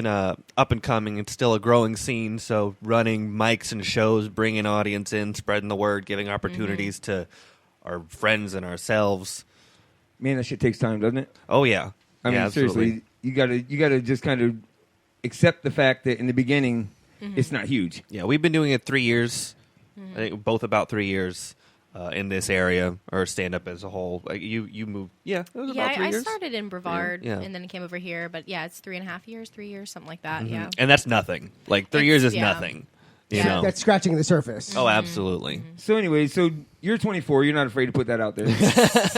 up and coming. It's still a growing scene. So running mics and shows, bringing audience in, spreading the word, giving opportunities to our friends and ourselves. Man, that shit takes time, doesn't it? Oh yeah. I mean, Yeah, seriously, you gotta just kind of accept the fact that in the beginning, it's not huge. Yeah, we've been doing it 3 years. I think both about 3 years in this area, or stand up as a whole. Like you moved. Yeah, it was about 3 I years. started in Brevard Yeah. and then came over here. But yeah, it's 3.5 years, 3 years, something like that. Yeah. And that's nothing. Like 3 years is yeah. nothing. You Yeah. know? That's scratching the surface. Oh, absolutely. So anyway, so you're 24. You're not afraid to put that out there.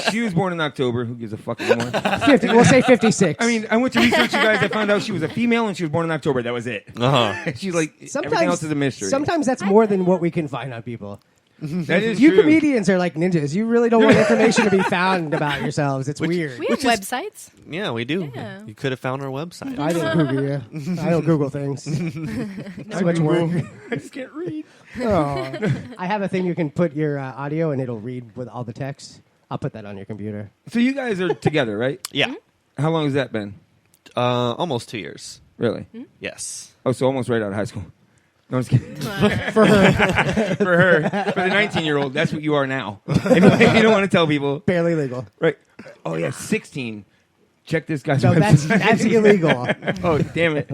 She was born in October. Who gives a fuck anymore? 50. We'll say 56. I mean, I went to research you guys. I found out she was a female and she was born in October. That was it. Uh-huh. She's like, everything else is a mystery. Sometimes that's more than what we can find on people. That is You true. comedians are like ninjas. You really don't want information to be found about yourselves. It's weird. We have websites. Yeah, we do. Yeah. You could have found our website. I don't Google you. I don't Google things. Too much work. I just can't read. Oh. I have a thing you can put your audio and it'll read with all the text. I'll put that on your computer. So you guys are together, right? Yeah. How long has that been? Almost 2 years. Really? Yes. Oh, so almost right out of high school. No, I'm just kidding. For her. For her. For the 19-year-old, that's what you are now. If you don't want to tell people. Barely legal. Right. Oh, yeah, 16. Check this guy's No, website. that's illegal. Oh, damn it.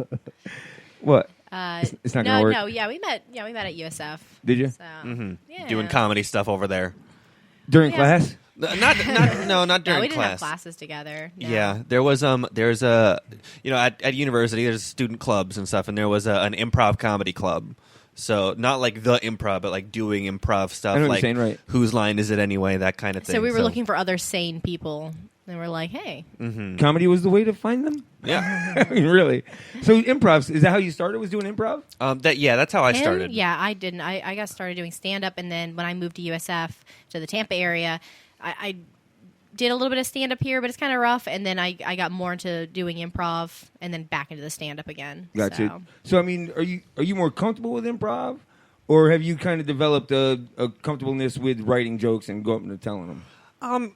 What? It's not going to work. No, yeah, we met at USF. Did you? So, yeah. Doing comedy stuff over there. During class? Not during No, we didn't class. have classes together. No. Yeah, there's a at university there's student clubs and stuff, and there was an improv comedy club. So not like the improv, but like doing improv stuff. I know what like you're saying, right. Whose line is it anyway? That kind of thing. So we were looking for other sane people. And we're like, hey. Comedy was the way to find them? Yeah. I mean, really. So improv, is that how you started, was doing improv? That's how I started. Yeah, I didn't. I got started doing stand-up, and then when I moved to USF, to the Tampa area, I did a little bit of stand-up here, but it's kind of rough, and then I got more into doing improv, and then back into the stand-up again. Gotcha. So, I mean, are you more comfortable with improv, or have you kind of developed a comfortableness with writing jokes and go up and telling them?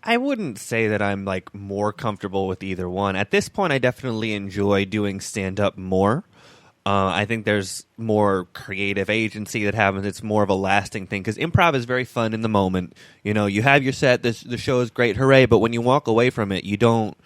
I wouldn't say that I'm like more comfortable with either one. At this point, I definitely enjoy doing stand-up more. I think there's more creative agency that happens. It's more of a lasting thing because improv is very fun in the moment. You know, you have your set, the show is great, hooray, but when you walk away from it, you don't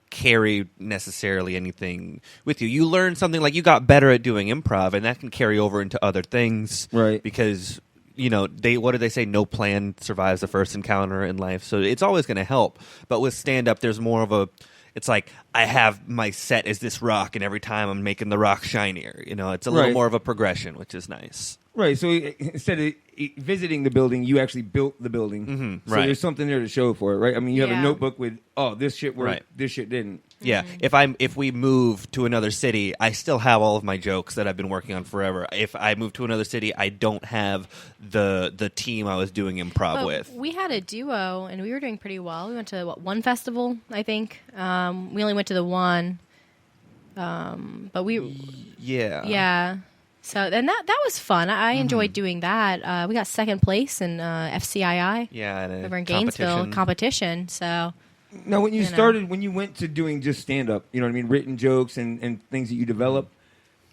carry necessarily anything with you. You learn something, like you got better at doing improv, and that can carry over into other things. Right. Because, you know, what do they say? No plan survives the first encounter in life. So it's always going to help. But with stand-up, there's more of a... It's like I have my set as this rock, and every time I'm making the rock shinier. You know, it's a little more of a progression, which is nice. Right. So instead of visiting the building, you actually built the building. Mm-hmm. So there's something there to show for it, right? I mean, you have a notebook with, this shit worked, this shit didn't. Yeah. If we move to another city, I still have all of my jokes that I've been working on forever. If I move to another city, I don't have the team I was doing improv with. We had a duo, and we were doing pretty well. We went to one festival, I think. We only went to the one, but we yeah. So and that was fun. I enjoyed doing that. We got second place in FCII. Yeah, over in Gainesville competition. So. Now, when you started, when you went to doing just stand-up, you know what I mean, written jokes and things that you developed,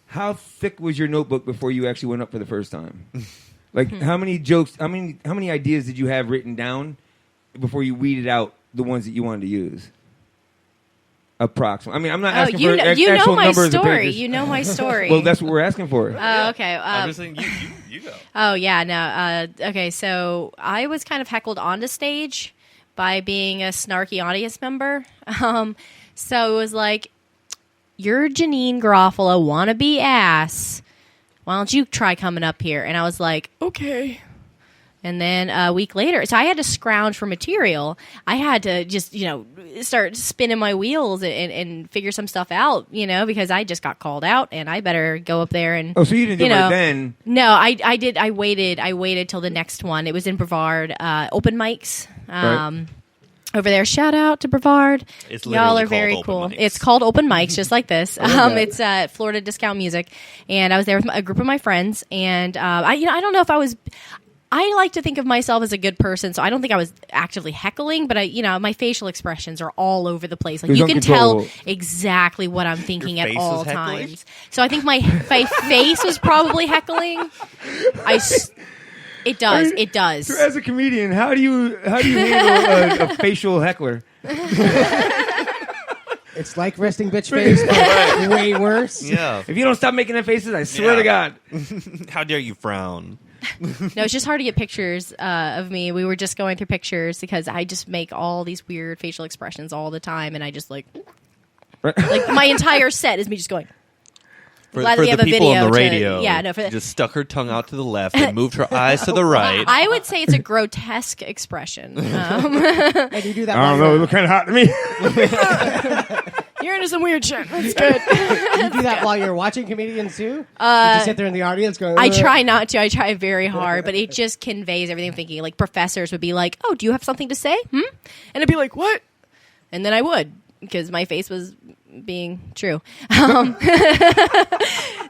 how thick was your notebook before you actually went up for the first time? Like, how many jokes, how many ideas did you have written down before you weeded out the ones that you wanted to use? Approximately. I mean, I'm not asking for actual numbers. You know my story. Well, that's what we're asking for. Oh, okay. I'm just saying you go. Oh, yeah, no. Okay, so I was kind of heckled onto stage by being a snarky audience member. So it was like, you're Janine Garofalo, wannabe ass. Why don't you try coming up here? And I was like, okay. And then a week later, so I had to scrounge for material. I had to just, start spinning my wheels and figure some stuff out, because I just got called out and I better go up there and. Oh, so you didn't do it right then? No, I did. I waited till the next one. It was in Brevard, open mics. Right. Over there, shout out to Brevard. Y'all are very cool. Mics. It's called open mics, just like this. It's at Florida Discount Music, and I was there with a group of my friends. And I don't know if I was. I like to think of myself as a good person, so I don't think I was actively heckling, but my facial expressions are all over the place. Like you can tell exactly what I'm thinking at all times. So I think my face was probably heckling. It does. So as a comedian, how do you handle a facial heckler? It's like resting bitch face, but way worse. Yeah. If you don't stop making that faces, I swear to God. How dare you frown? No, it's just hard to get pictures of me. We were just going through pictures because I just make all these weird facial expressions all the time, and I just like my entire set is me just going. For Glad we the have a people video on the radio, she just stuck her tongue out to the left and moved her eyes to the right. I would say it's a grotesque expression. And you do that. I don't know. It looked kind of hot to me. You're into some weird shit. That's good. You do that while you're watching comedians too? You just sit there in the audience going... I try not to. I try very hard, but it just conveys everything I'm thinking. Like, professors would be like, oh, do you have something to say? And I'd be like, what? And then I would, because my face was being true.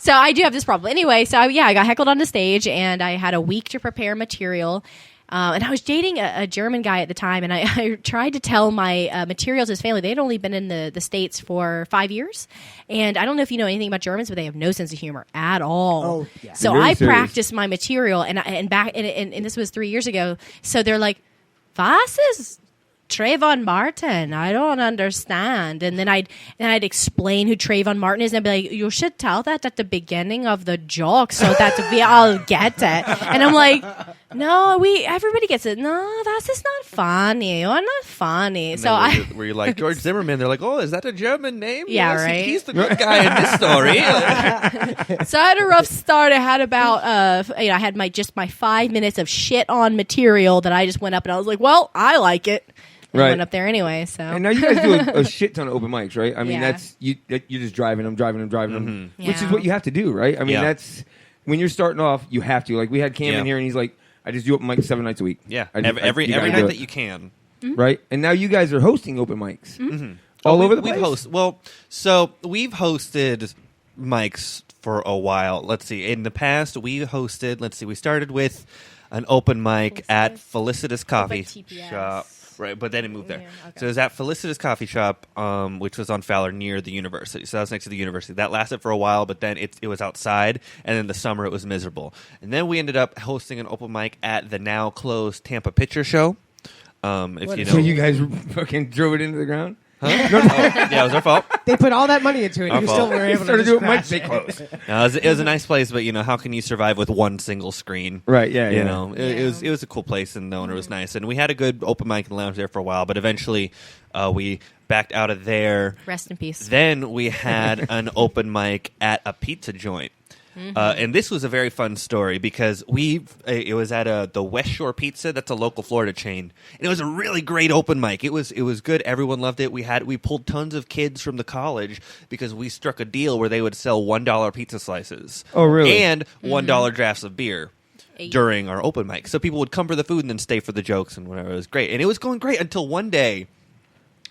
So I do have this problem. Anyway, so yeah, I got heckled on the stage, and I had a week to prepare material. And I was dating a German guy at the time, and I tried to tell my material to his family. They had only been in the States for 5 years. And I don't know if you know anything about Germans, but they have no sense of humor at all. Oh, yeah. So Really I serious. practiced my material, and this was 3 years ago. So they're like, "Was ist Trayvon Martin? I don't understand." And then I'd explain who Trayvon Martin is, and I'd be like, "You should tell that at the beginning of the joke so that we all get it." And I'm like, "No, everybody gets it. No, that's just not funny. You're not funny." And So then were you like George Zimmerman? They're like, oh, is that a German name? Yeah, Yes, right. He's the good guy in this story. So I had a rough start. I had about I had my 5 minutes of shit on material that I just went up and I was like, "Well, I like it." And I Right. went up there anyway. So And now you guys do a shit ton of open mics, right? I mean, Yeah. that's you're just driving them, them, which is Yeah. what you have to do, right? I mean, Yeah. that's when you're starting off, you have to. Like we had Cam in here, and he's like, "I just do open mics 7 nights a week." Yeah, I just- every you gotta night do that it. you can. right? And now you guys are hosting open mics all over the place. So we've hosted mics for a while. Let's see. In the past, we hosted. We started with an open mic at Felicitous Coffee TPS. Shop. Right, but then it moved there. Yeah, okay. So it was at Felicitous Coffee Shop, which was on Fowler near the university. So that was next to the university. That lasted for a while, but then it was outside, and in the summer it was miserable. And then we ended up hosting an open mic at the now closed Tampa Picture Show. If you know, So you guys fucking drove it into the ground? Huh? Yeah, it was our fault. They put all that money into it. Our You fault. still were able to Started just doing mics, crash they it. closed. No, it was a nice place, but how can you survive with one single screen? Right, yeah, You yeah. know, it was a cool place, and the owner was nice, and we had a good open mic in the lounge there for a while. But eventually, we backed out of there. Rest in peace. Then we had an open mic at a pizza joint. And this was a very fun story because it was at the West Shore Pizza. That's a local Florida chain, and it was a really great open mic. It was good. Everyone loved it. We pulled tons of kids from the college because we struck a deal where they would sell $1 pizza slices. Oh, really? And $1 drafts of beer during our open mic. So people would come for the food and then stay for the jokes and whatever. It was great, and it was going great until one day.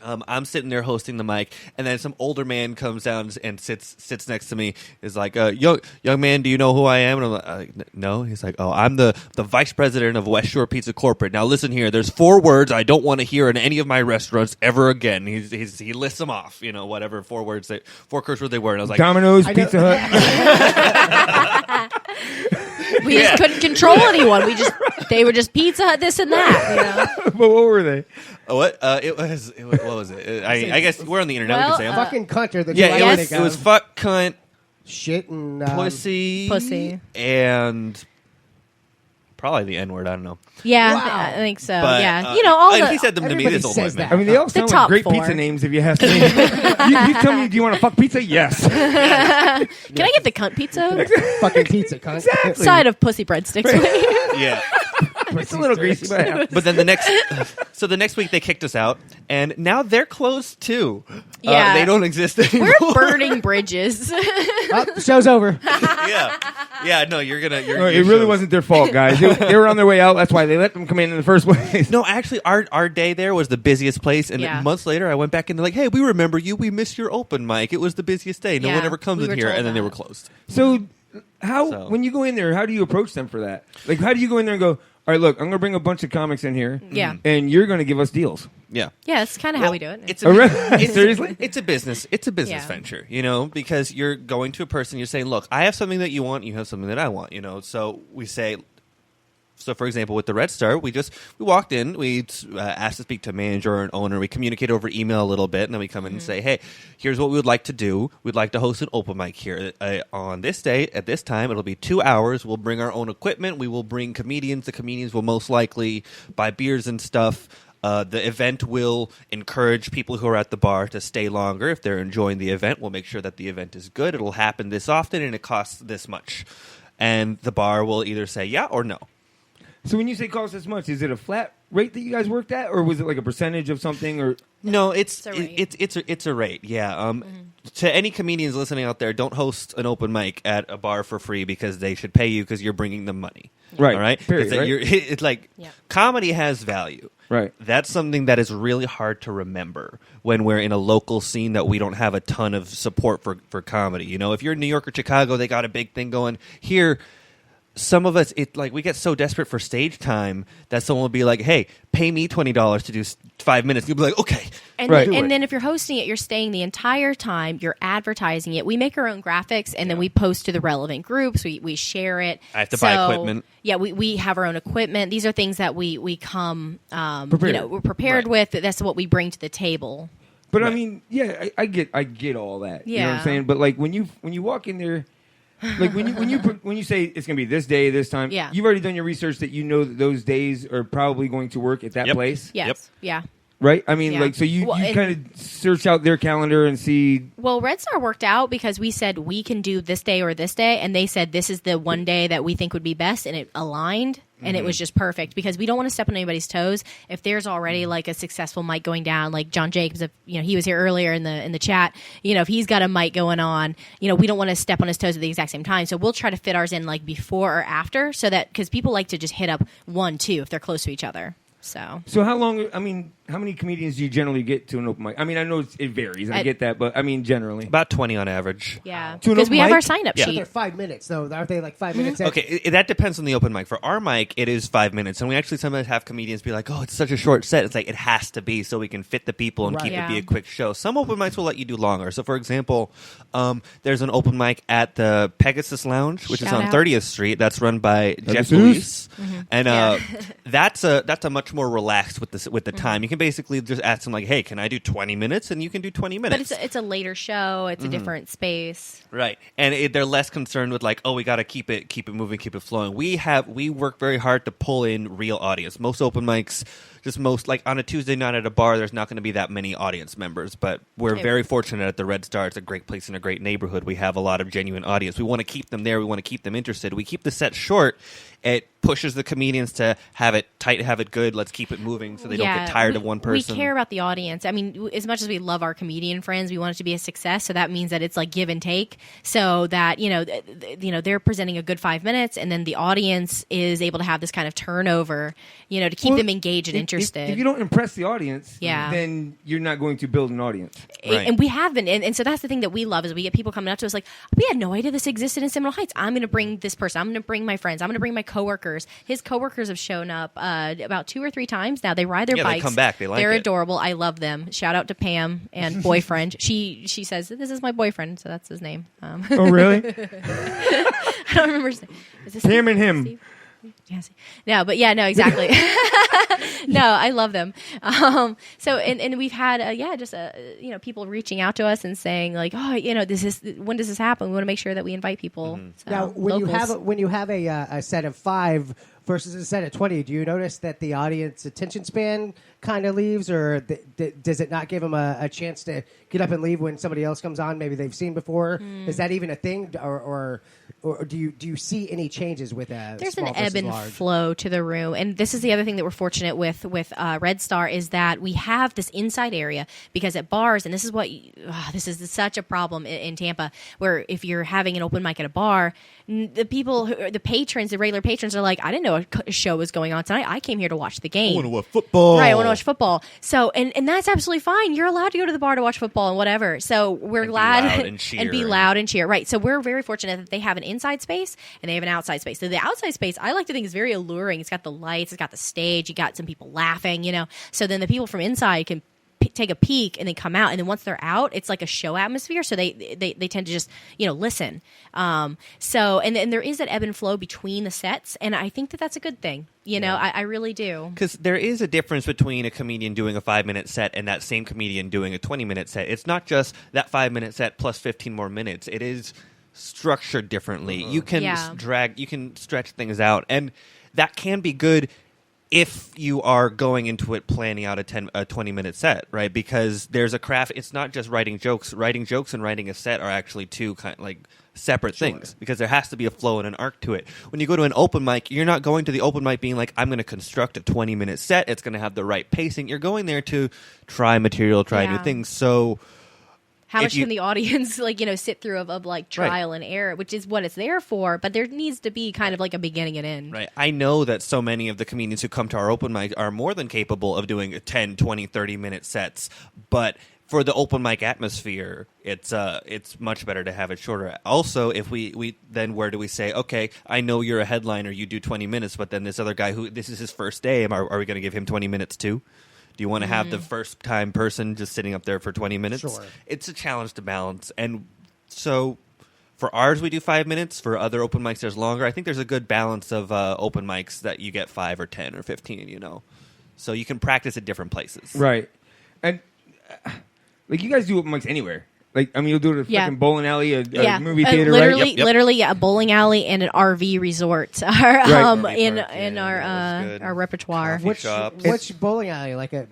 I'm sitting there hosting the mic, and then some older man comes down and sits next to me. Is like, young man, do you know who I am? And I'm like, no. He's like, oh, I'm the vice president of West Shore Pizza Corporate. Now listen here. There's 4 words I don't want to hear in any of my restaurants ever again. He lists them off. Whatever 4 words, 4 curse words they were. And I was like, Domino's, Pizza Hut. We just couldn't control anyone. They were just Pizza Hut, this and that. But what were they? what? What was it? I guess we're on the internet. We can say them. Fucking cunt are the two Yeah, I it was fuck, cunt, shit, and pussy, and probably the N word. I don't know. Yeah, Wow. I think so. But, Yeah, all the he said them to me. This old white man. I mean, they all The sound like top great 4. pizza names if you ask me. you tell me, do you want a fuck pizza? Yes. Can I get the cunt pizza? fucking pizza cunt. Exactly. Side of pussy breadsticks. Yeah. It's a little greasy, but yeah. But then the next week they kicked us out, and now they're closed too. Yeah. They don't exist anymore. We're burning bridges. Oh, the show's over. yeah. No, you're gonna. No, it really wasn't their fault, guys. They were on their way out. That's why they let them come in the first place. No, actually, our day there was the busiest place, and Yeah. months later, I went back and they're like, "Hey, we remember you. We missed your open mic. It was the busiest day. No Yeah, one ever comes we in were here." told And then they that. were closed. So, when you go in there, how do you approach them for that? Like, how do you go in there and go, all right, look, I'm going to bring a bunch of comics in here, Yeah. and you're going to give us deals? Yeah. Yeah, that's kind of how we do it. It's Oh, really? Seriously? It's a business. It's a business Yeah. venture, because you're going to a person. You're saying, "Look, I have something that you want. You have something that I want." So we say. So, for example, with the Red Star, we walked in, we asked to speak to a manager or an owner. We communicate over email a little bit, and then we come in and say, hey, here's what we would like to do. We'd like to host an open mic here on this day at this time. It'll be 2 hours. We'll bring our own equipment. We will bring comedians. The comedians will most likely buy beers and stuff. The event will encourage people who are at the bar to stay longer. If they're enjoying the event, we'll make sure that the event is good. It'll happen this often, and it costs this much. And the bar will either say yeah or no. So when you say cost this much, is it a flat rate that you guys worked at, or was it like a percentage of something? Or no, it's a rate. Yeah. To any comedians listening out there, don't host an open mic at a bar for free because they should pay you because you're bringing them money. Right. All right. Period, right? It's like comedy has value. Right. That's something that is really hard to remember when we're in a local scene that we don't have a ton of support for comedy. You know, if you're in New York or Chicago, they got a big thing going. Here, some of us, we get so desperate for stage time that someone will be like, hey, pay me $20 to do 5 minutes. You'll be like, okay. And, then if you're hosting it, you're staying the entire time. You're advertising it. We make our own graphics, and then we post to the relevant groups. We share it. I have to buy equipment. Yeah, we have our own equipment. These are things that we come, Prepared. we're prepared with. That's what we bring to the table. But I mean, yeah, I get all that. You know what I'm saying? But like when you walk in there, like when you say it's gonna be this day, this time, you've already done your research that you know that those days are probably going to work at that place. Yes. Yeah. Right? I mean, so you kind of search out their calendar and see. Well, Red Star worked out because we said we can do this day or this day, and they said this is the one day that we think would be best, and it aligned, and it was just perfect because we don't want to step on anybody's toes. If there's already like a successful mic going down, like John Jacobs, he was here earlier in the chat. If he's got a mic going on, we don't want to step on his toes at the exact same time. So we'll try to fit ours in like before or after, so that because people like to just hit up 1, 2 if they're close to each other. So how long? I mean, how many comedians do you generally get to an open mic? I mean, I know it varies. I get that, but I mean, generally about 20 on average. Yeah, because we have our sign-up sheet. They're 5 minutes, though. Aren't they like 5 minutes? Okay, that depends on the open mic. For our mic, it is 5 minutes, and we actually sometimes have comedians be like, "Oh, it's such a short set." It's like it has to be so we can fit the people and keep it be a quick show. Some open mics will let you do longer. So, for example, there's an open mic at the Pegasus Lounge, which is on 30th Street. That's run by Jeff Luis, and that's a much more relaxed with the time. You can basically just ask them like, "Hey, can I do 20 minutes?" And you can do 20 minutes. But it's a later show. It's a different space. Right. And they're less concerned with like, "Oh, we got to keep it moving, keep it flowing." We work very hard to pull in real audience. Most open mics, like on a Tuesday night at a bar, there's not going to be that many audience members, but we're very fortunate at the Red Star. It's a great place in a great neighborhood. We have a lot of genuine audience. We want to keep them there. We want to keep them interested. We keep the set short. It pushes the comedians to have it tight, have it good. Let's keep it moving so they don't get tired of one person. We care about the audience. I mean, as much as we love our comedian friends, we want it to be a success. So that means that it's like give and take. So that they're presenting a good 5 minutes, and then the audience is able to have this kind of turnover, to keep them engaged and interested. If you don't impress the audience, then you're not going to build an audience. Right. And we haven't. And so that's the thing that we love is we get people coming up to us like, we had no idea this existed in Seminole Heights. I'm going to bring this person. I'm going to bring my friends. I'm going to bring my coworkers. His coworkers have shown up about 2 or 3 times now. They ride their bikes. They come back. They like They're it. adorable. I love them. Shout out to Pam and boyfriend. She says, this is my boyfriend, so that's his name. Oh, really? I don't remember his name. Is this Pam and him. Steve? Yes. No, but yeah, no, exactly. No, I love them. So, and we've had, people reaching out to us and saying like, oh, when does this happen? We want to make sure that we invite people. So, now, when you have a set of 5 versus a set of 20, do you notice that the audience attention span kind of leaves, or does it not give them a chance to get up and leave when somebody else comes on? Maybe they've seen before. Is that even a thing, or do you see any changes with that? There's an ebb and flow to the room, and this is the other thing that we're fortunate with Red Star is that we have this inside area, because at bars, and this is such a problem in Tampa, where if you're having an open mic at a bar, the patrons, the regular patrons are like, I didn't know a show was going on tonight. I came here to watch the game. I want to watch football. Right, I want to watch football. So, and that's absolutely fine. You're allowed to go to the bar to watch football and whatever. So we're glad and be loud and cheer. Right. So we're very fortunate that they have an inside space and they have an outside space. So the outside space, I like to think, is very alluring. It's got the lights, it's got the stage, you got some people laughing, So then the people from inside can take a peek and then come out, and then once they're out, it's like a show atmosphere, so they tend to just listen. So and there is that ebb and flow between the sets, and I think that's a good thing. I really do, because there is a difference between a comedian doing a 5-minute set and that same comedian doing a 20-minute set. It's not just that 5-minute set plus 15 more minutes. It is structured differently. You can you can stretch things out, and that can be good if you are going into it planning out a 20-minute set, right? Because there's a craft. It's not just writing jokes. Writing jokes and writing a set are actually two kind of like separate things, because there has to be a flow and an arc to it. When you go to an open mic, you're not going to the open mic being like, I'm going to construct a 20-minute set. It's going to have the right pacing. You're going there to try material, try new things. So how much can the audience sit through of like trial and error, which is what it's there for, but there needs to be kind of like a beginning and end. Right. I know that so many of the comedians who come to our open mic are more than capable of doing 10, 20, 30-minute sets, but for the open mic atmosphere, it's much better to have it shorter. Also, if we then where do we say, okay, I know you're a headliner, you do 20 minutes, but then this other guy who this is his first day, are we going to give him 20 minutes too? Do you want to have the first-time person just sitting up there for 20 minutes? Sure. It's a challenge to balance. And so for ours, we do 5 minutes. For other open mics, there's longer. I think there's a good balance of open mics that you get 5 or 10 or 15, So you can practice at different places. Right. And, you guys do open mics anywhere. You'll do it at a fucking bowling alley, a movie theater, literally, right? Yep. Literally, a bowling alley and an RV resort are in our repertoire. Which bowling alley? It's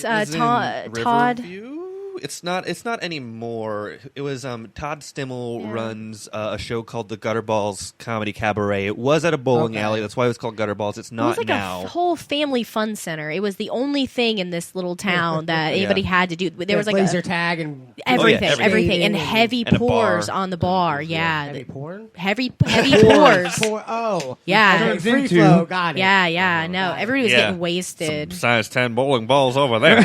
Todd. Riverview? It's not anymore. It was Todd Stimmel runs a show called the Gutterballs Comedy Cabaret. It was at a bowling alley. That's why it was called Gutterballs. It's not now. It was like now. a whole family fun center. It was the only thing in this little town that anybody had to do. There was like laser tag and everything, and heavy and pours on the bar. Yeah, heavy porn. Heavy pours. Yeah, free flow. Got it. Yeah. No, everybody was getting wasted. Some size 10 bowling balls over there.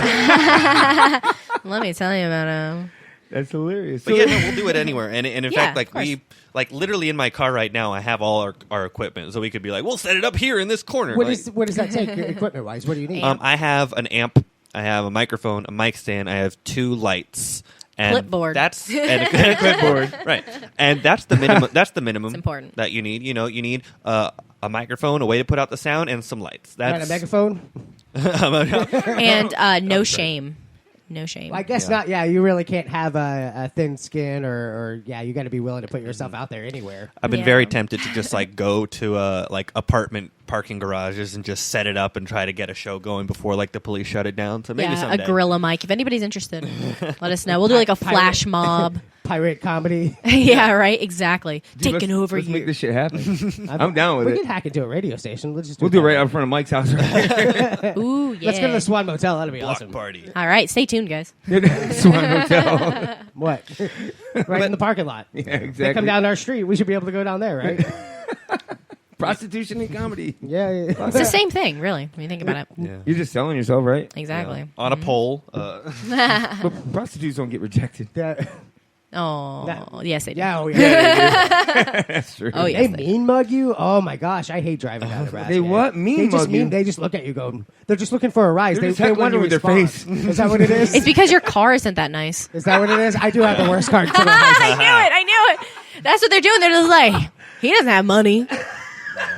Let me tell you about them. That's hilarious. But we'll do it anywhere. And in fact, we literally in my car right now, I have all our equipment, so we could be like, we'll set it up here in this corner. What does that take equipment wise? What do you need? I have an amp, I have a microphone, a mic stand, I have 2 lights. And clipboard. That's and a clipboard, right? And that's the minimum. That's the minimum. It's important that you need. You need a microphone, a way to put out the sound, and some lights. That's a megaphone. And no shame. No shame. Well, I guess not. Yeah, you really can't have a thin skin, or you got to be willing to put yourself out there anywhere. I've been very tempted to just go to apartment parking garages and just set it up and try to get a show going before the police shut it down. So maybe someday. A guerrilla mic. If anybody's interested, let us know. We'll do a flash mob. Pirate comedy. Yeah, right. Exactly. Dude, taking over let's here. Make this shit happen. I'm down with it. We can hack into a radio station. Let's just we'll do it right out in front of Mike's house. Right? Ooh, yeah. Let's go to the Swan Motel. That'll be awesome. Party. All right, stay tuned, guys. Swan Motel. What? Right in the parking lot. Yeah, exactly. They come down our street. We should be able to go down there, right? Prostitution and comedy. Yeah. It's the same thing, really, when you think about it. Yeah. You're just selling yourself, right? Exactly. On a pole. But prostitutes don't get rejected. Oh, yes, they do. Yeah, yeah. That's true. Oh, yes, they mean mug you? Oh, my gosh. I hate driving down Nebraska. They what? Mean mug you? They just look at you going, they're just looking for a rise. They wonder with their face. Is that what it is? It's because your car isn't that nice. Is that what it is? I do have the worst car. I knew it. That's what they're doing. They're just like, he doesn't have money.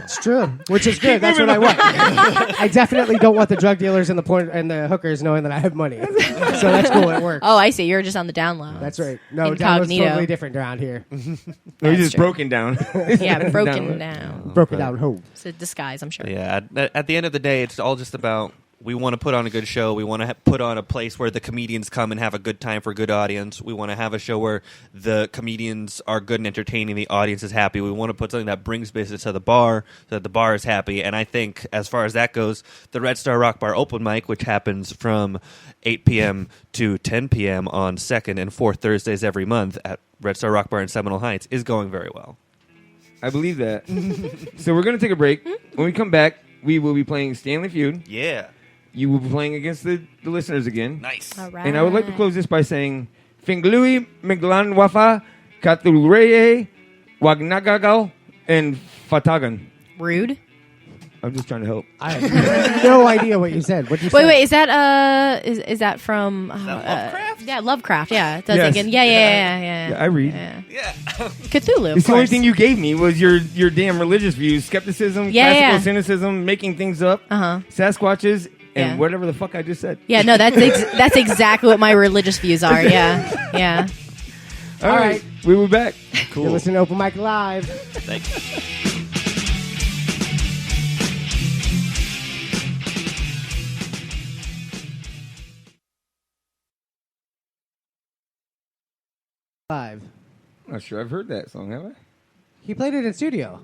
It's true, which is good. That's what I want. I definitely don't want the drug dealers and the hookers knowing that I have money. So that's cool. It works. Oh, I see. You're just on the down low. That's right. No, down low's totally different around here. He's just broken down. Yeah, broken down. Broken down home. It's a disguise, I'm sure. Yeah. At the end of the day, it's all just about. We want to put on a good show. We want to put on a place where the comedians come and have a good time for a good audience. We want to have a show where the comedians are good and entertaining. The audience is happy. We want to put something that brings business to the bar so that the bar is happy. And I think as far as that goes, the Red Star Rock Bar open mic, which happens from 8 p.m. to 10 p.m. on 2nd and 4th Thursdays every month at Red Star Rock Bar in Seminole Heights, is going very well. I believe that. So we're going to take a break. When we come back, we will be playing Stanley Feud. Yeah. You will be playing against the listeners again. Nice. All right. And I would like to close this by saying, Finglui, Miglan Wafa, Katulreye, Wagnagagal, and Fatagan. Rude. I'm just trying to help. I have no idea what you said. What did you say? Wait, is that is that from Lovecraft? Yeah, Lovecraft. Yeah, it does Yes. again. Yeah. I read. Yeah. Cthulhu. It's Of the only course. thing you gave me was your damn religious views, skepticism, classical cynicism, making things up, Sasquatches, and whatever the fuck I just said. Yeah, no, that's exactly what my religious views are. Yeah. All right. We'll be back. Cool. You're listening to Open Mic Live. Thanks. Live. Not sure I've heard that song, have I? He played it in studio.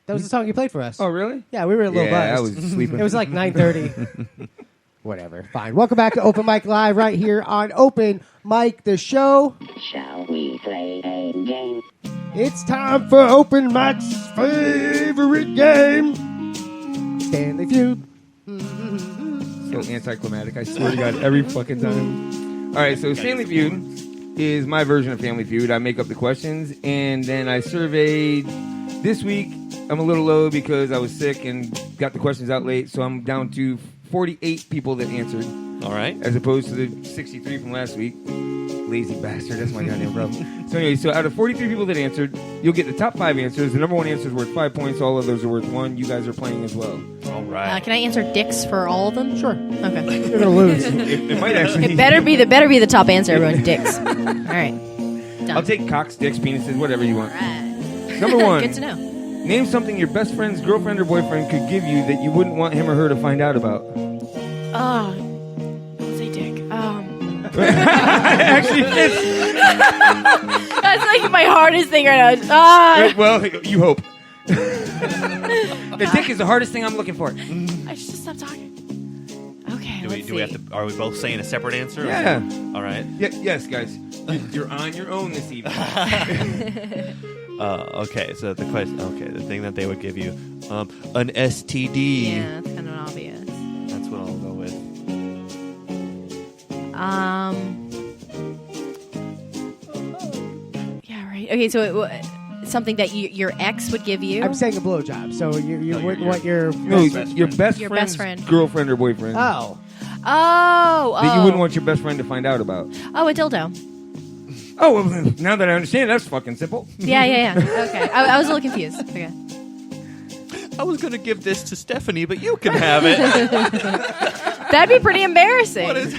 That was the song he played for us. Oh, really? Yeah, we were a little buzzed. I was sleeping. It was like 9:30. Whatever. Fine. Welcome back to Open Mic Live right here on Open Mic the Show. Shall we play a game? It's time for Open Mic's favorite game. Stanley Feud. So anticlimactic. I swear to God, every fucking time. All right, so Stanley Feud is my version of Family Feud. I make up the questions, and then I surveyed. This week, I'm a little low because I was sick and got the questions out late, so I'm down to 48 people that answered. All right. As opposed to the 63 from last week. Lazy bastard. That's my goddamn problem. So anyway, so out of 43 people that answered, you'll get the top 5 answers. The number 1 answer is worth 5 points. All of those are worth 1. You guys are playing as well. All right. Can I answer dicks for all of them? Sure. Okay. You're gonna lose. It might actually. It better be the top answer. Everyone, dicks. All right. Done. I'll take cocks, dicks, penises, whatever you want. All right. Number 1. Good to know. Name something your best friend's girlfriend or boyfriend could give you that you wouldn't want him or her to find out about. I'll say dick. Actually fits. That's like my hardest thing right now. Well, you hope. The dick is the hardest thing I'm looking for. I should just stop talking. Okay, Do we have to? Are we both saying a separate answer? Yeah. All right. Yes, guys. You're on your own this evening. Okay. So the question. Okay, the thing that they would give you, an STD. Yeah, that's kind of obvious. That's what I'll go with. Yeah, right. Okay, so something that your ex would give you. I'm saying a blowjob, so you wouldn't want your your best friend's girlfriend or boyfriend. Oh. That you wouldn't want your best friend to find out about. Oh, a dildo. Oh, well, now that I understand, that's fucking simple. Yeah. Okay, I was a little confused. Okay. I was gonna give this to Stephanie, but you can have it. That'd be pretty embarrassing. What is?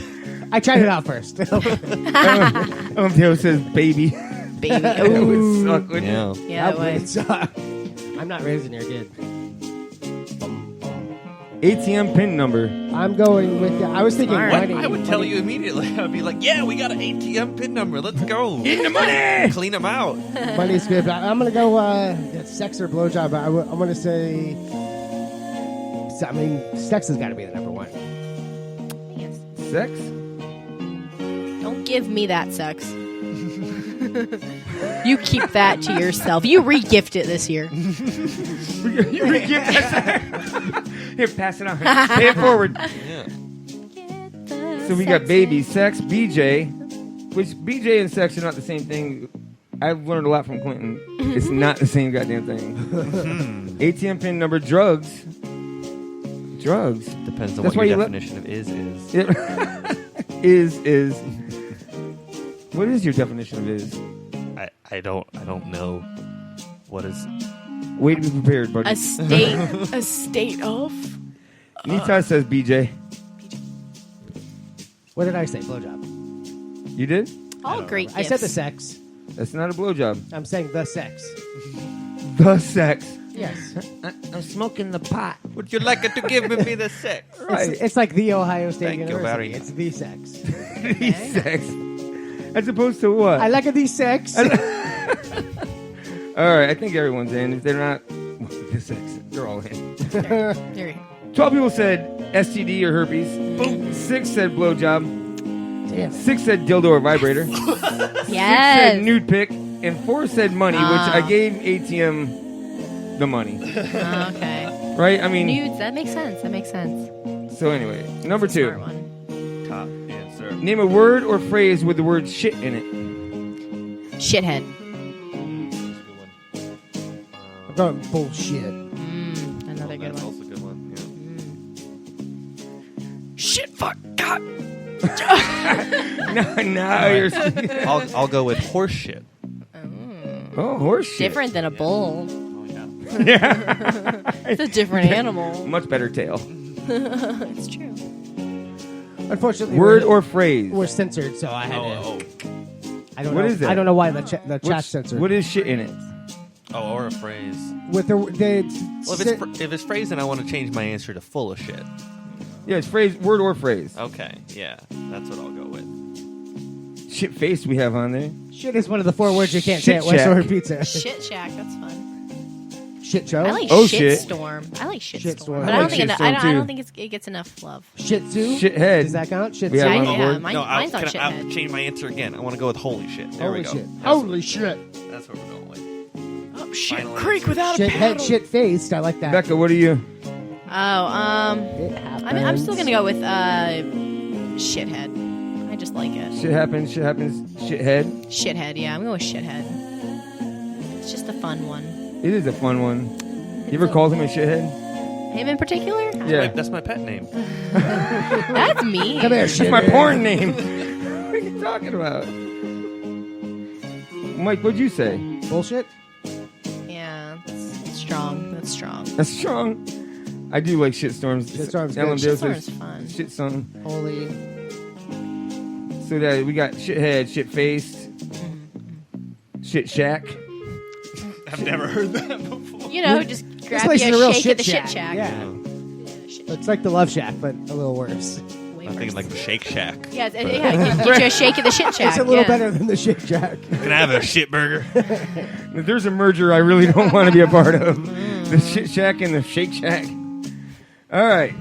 I tried it out first. Theo says baby. Baby. That would suck, wouldn't Yeah. it? Yeah, That would suck. I'm not raising your kid. ATM PIN number. I'm going with. I was thinking Smart. money. I would tell you immediately. I'd be like, "Yeah, we got an ATM PIN number. Let's go. In the money. Clean them out." Money's good, but I'm gonna go sex or blowjob. I'm gonna say. I mean, sex has got to be the number 1. Yes. Sex? Don't give me that sex. You keep that to yourself. You re-gift it this year. You re-gift that. Here, pass it on. Pay it forward. Yeah. So we got baby, sex, BJ, which BJ and sex are not the same thing. I've learned a lot from Clinton. It's not the same goddamn thing. ATM PIN number, drugs. Drugs. Depends on That's what your why definition of is. Is. What is your definition of is? I don't know. What is? Way to be prepared, buddy. A state of. Nita says BJ. What did I say? Blowjob. You did? All great I said gifts. the sex. That's not a blowjob. I'm saying the sex. The sex. Yes. I'm smoking the pot. Would you like it to give me the sex? Right. It's like the Ohio State Thank you University. very It's the sex. The sex. As opposed to what? I like a the sex. All right, I think everyone's in. If they're not, the sex, they're all in. There you go. 12 people said STD or herpes. Boom. 6 said blowjob. Damn. 6 said dildo or vibrator. 6 Yes. said nude pic. And 4 said money, which I gave ATM the money. Okay. Right? I mean... Nudes, that makes sense. So anyway, number 2. Smart one. Top answer. Name a word or phrase with the word shit in it. Shithead. I'm going bullshit. Another good That's one. also a good one. Yeah. Shit, fuck, God. No, you're... I'll go with horse shit. Oh, horse shit. Different than a bull. Yeah. It's a different animal. Much better tail. It's true. Unfortunately, Word or phrase? we're censored, so I had to. I don't What know. is that? I don't know why the chat's censored. What is shit in it? Oh, or a phrase. With the Well, if it's phrase, then I want to change my answer to full of shit. Yeah, it's phrase, word or phrase. Okay, yeah, that's what I'll go with. Shit face we have on there. Shit is one of the 4 words you can't say at Shit West shack. Order Pizza. Shit Shack, that's fun. Shit show. I like Oh, Shit shit. Storm. I like Shit Shit Storm, Storm. but I I like don't think Shit I Storm, don't too. think it gets enough love. Shit Tzu? Shithead. Does that count? Shit We have Tzu? one on the board. Mine, No, mine's on I'll Shithead. change my answer again. I want to go with holy shit. There Holy we go. shit. That's Holy shit. That's what we're going with. Oh, shit. Final Creek answer. without a Shit head, paddle. shit faced. I like that. Becca, what are you? It Oh, I'm still happens. gonna go with shithead. I just like it. Shit happens, shithead. Shithead, yeah, I'm going with shithead. It's just a fun one. It is a fun one. You ever called him a shithead? Him in particular? Yeah. That's my pet name. That's me. Come here, It's shit. my porn name. What are you talking about? Mike, what'd you say? Bullshit? Yeah, it's strong. That's strong. That's strong. I do like shitstorms. Shitstorm's good. Ellen Dale Shitstorm's says fun. Shit song. Holy. So that we got shithead, shit faced, shit shack. I've never heard that before. You know, just grab place you is a a real shake shit at the shack. shit shack. Yeah. It's like the Love Shack, but a little worse. I'm thinking like the Shake Shack. Yeah, get you a shake at the shit shack. It's a little yeah. better than the Shit Shack. Can I have a shit burger? If there's a merger I really don't want to be a part of, the shit shack and the shake shack. All right.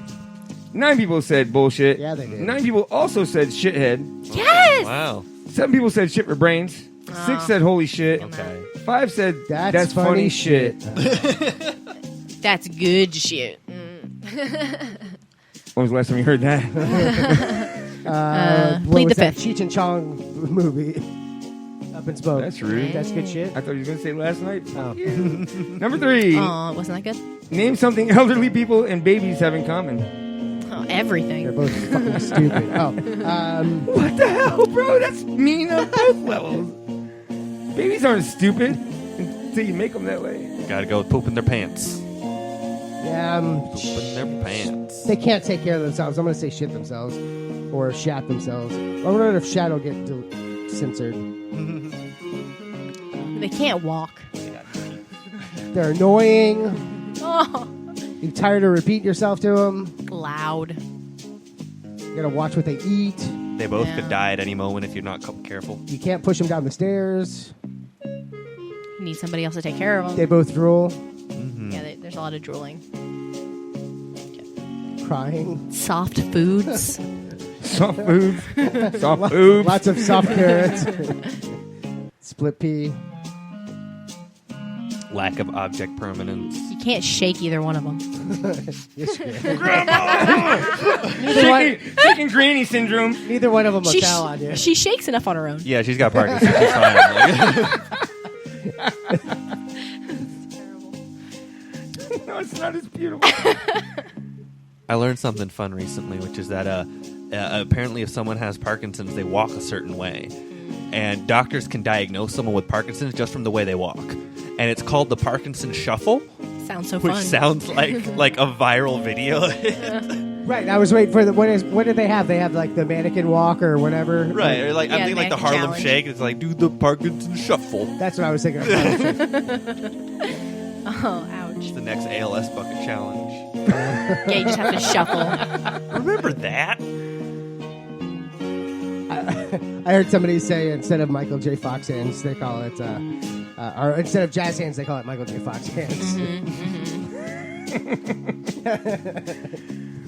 9 people said bullshit. Yeah, they did. 9 people also said shithead. Yes! Wow. 7 people said shit for brains. 6 said holy shit. Okay. 5 said that's funny shit. That's good shit. When was the last time you heard that? What plead was the that fifth. Cheech and Chong movie? Up in Smoke. That's rude. That's good shit. I thought you were going to say last night. Oh. Number 3. Oh, wasn't that good? Name something elderly people and babies have in common. Oh, They're everything. both fucking stupid. Oh. What the hell, bro? That's mean on both levels. Babies aren't stupid until you make them that way. Gotta go with pooping their pants. Yeah, Pooping their pants. they can't take care of themselves. I'm going to say shit themselves or shat themselves. I wonder if shat will get censored. They can't walk. They're annoying. Oh, You're tired of repeating yourself to them. loud. You got to watch what they eat. They both Yeah. could die at any moment if you're not careful. You can't push them down the stairs. You need somebody else to take care of them. They both drool, Yeah, there's a lot of drooling. crying. Soft foods. Soft food. Soft boobs. Lots of soft carrots. Split pea. Lack of object permanence. You can't shake either one of them. Yes, you can. Shaking granny syndrome. Neither one of them will tell on you. She shakes enough on her own. Yeah, she's got Parkinson's. She's fine. No, it's not as beautiful. I learned something fun recently, which is that apparently if someone has Parkinson's, they walk a certain way. And doctors can diagnose someone with Parkinson's just from the way they walk. And it's called the Parkinson Shuffle, Sounds so which fun. sounds like a viral video. Right, I was waiting for the what did they have? They have like the mannequin walk or whatever. Right, or like Yeah, I'm thinking like the mannequin Harlem challenge. Shake. It's like do the Parkinson Shuffle. That's what I was thinking of. Oh, ouch. It's the next ALS bucket challenge. Yeah, you just have to shuffle. Remember that? I heard somebody say instead of Michael J. Fox hands, they call it, or instead of jazz hands, they call it Michael J. Fox hands.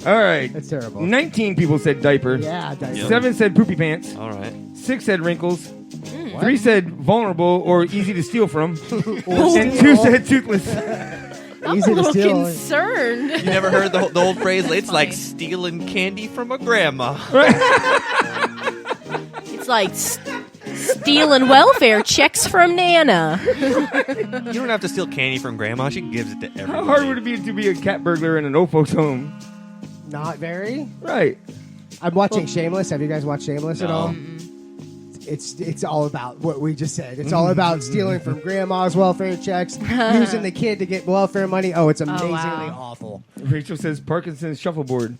All right. That's terrible. 19 people said diaper. Yeah, diaper. 7 said poopy pants. All right. 6 said wrinkles. What? 3 said vulnerable or easy to steal from. Or And steal. 2 said toothless. I'm Easy a to little steal. concerned. You never heard the old phrase? That's It's like funny. stealing candy from a grandma. It's like stealing welfare checks from Nana. You don't have to steal candy from grandma. She gives it to everybody. How hard would it be to be a cat burglar in an old folks' home? Not very. Right. I'm watching Shameless. Have you guys watched Shameless at No. all? It's all about what we just said. It's all about stealing from grandma's welfare checks, using the kid to get welfare money. Oh, it's amazingly wow. awful. Rachel says Parkinson's shuffleboard.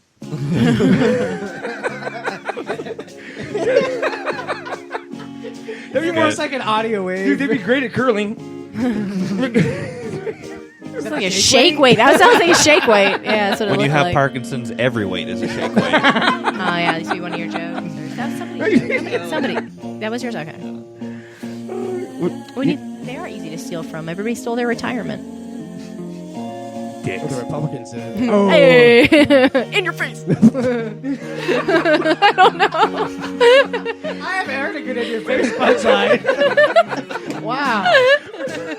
That'd be more like an audio wave. Dude, they'd be great at curling. It's like a shake weight. That sounds like a shake weight. Yeah, that's what it When you looked have like. Parkinson's, every weight is a shake weight. Oh, yeah, this would be one of your jokes. That was somebody. That was yours. Okay. They are easy to steal from. Everybody stole their retirement. What the Republicans said. Hey, in your face. I don't know. I haven't heard a good in your face punchline. Wow.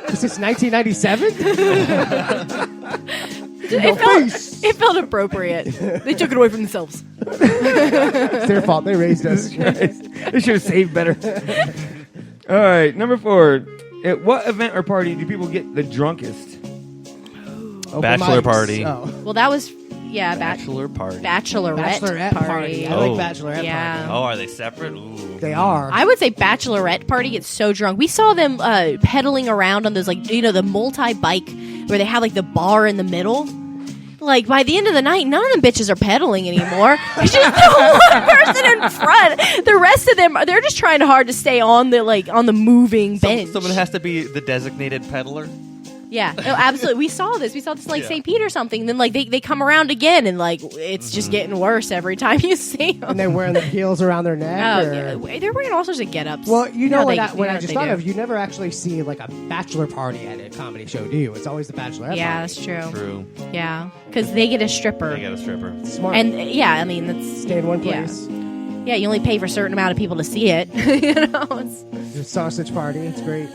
Is this 1997? It felt appropriate. They took it away from themselves. It's their fault. They raised us. They should have saved better. All right, number 4. At what event or party do people get the drunkest? Bachelor party. Oh. Well, that was Bachelor party. Bachelorette party. I like bachelorette Yeah. party. Oh, are they separate? Ooh. They are. I would say bachelorette party gets so drunk. We saw them pedaling around on those, like, you know, the multi-bike where they have, like, the bar in the middle. Like, by the end of the night, none of them bitches are pedaling anymore. It's just the one person in front. The rest of them, they're just trying hard to stay on the moving bench. Someone has to be the designated peddler. Yeah, no, absolutely. We saw this in like St. Pete or something. Then like they come around again, and like it's just getting worse every time you see them. And they're wearing the heels around their neck. Oh, yeah. They're wearing all sorts of get-ups. Well, you know what I just they thought do. of? You never actually see like a bachelor party at a comedy show, do you? It's always the bachelorette Yeah, party. that's true. True. Yeah, because they get a stripper. They get a stripper. Smart. And yeah, I mean that's Stay in one place. Yeah, you only pay for a certain amount of people to see it. You know, it's The sausage party. It's great.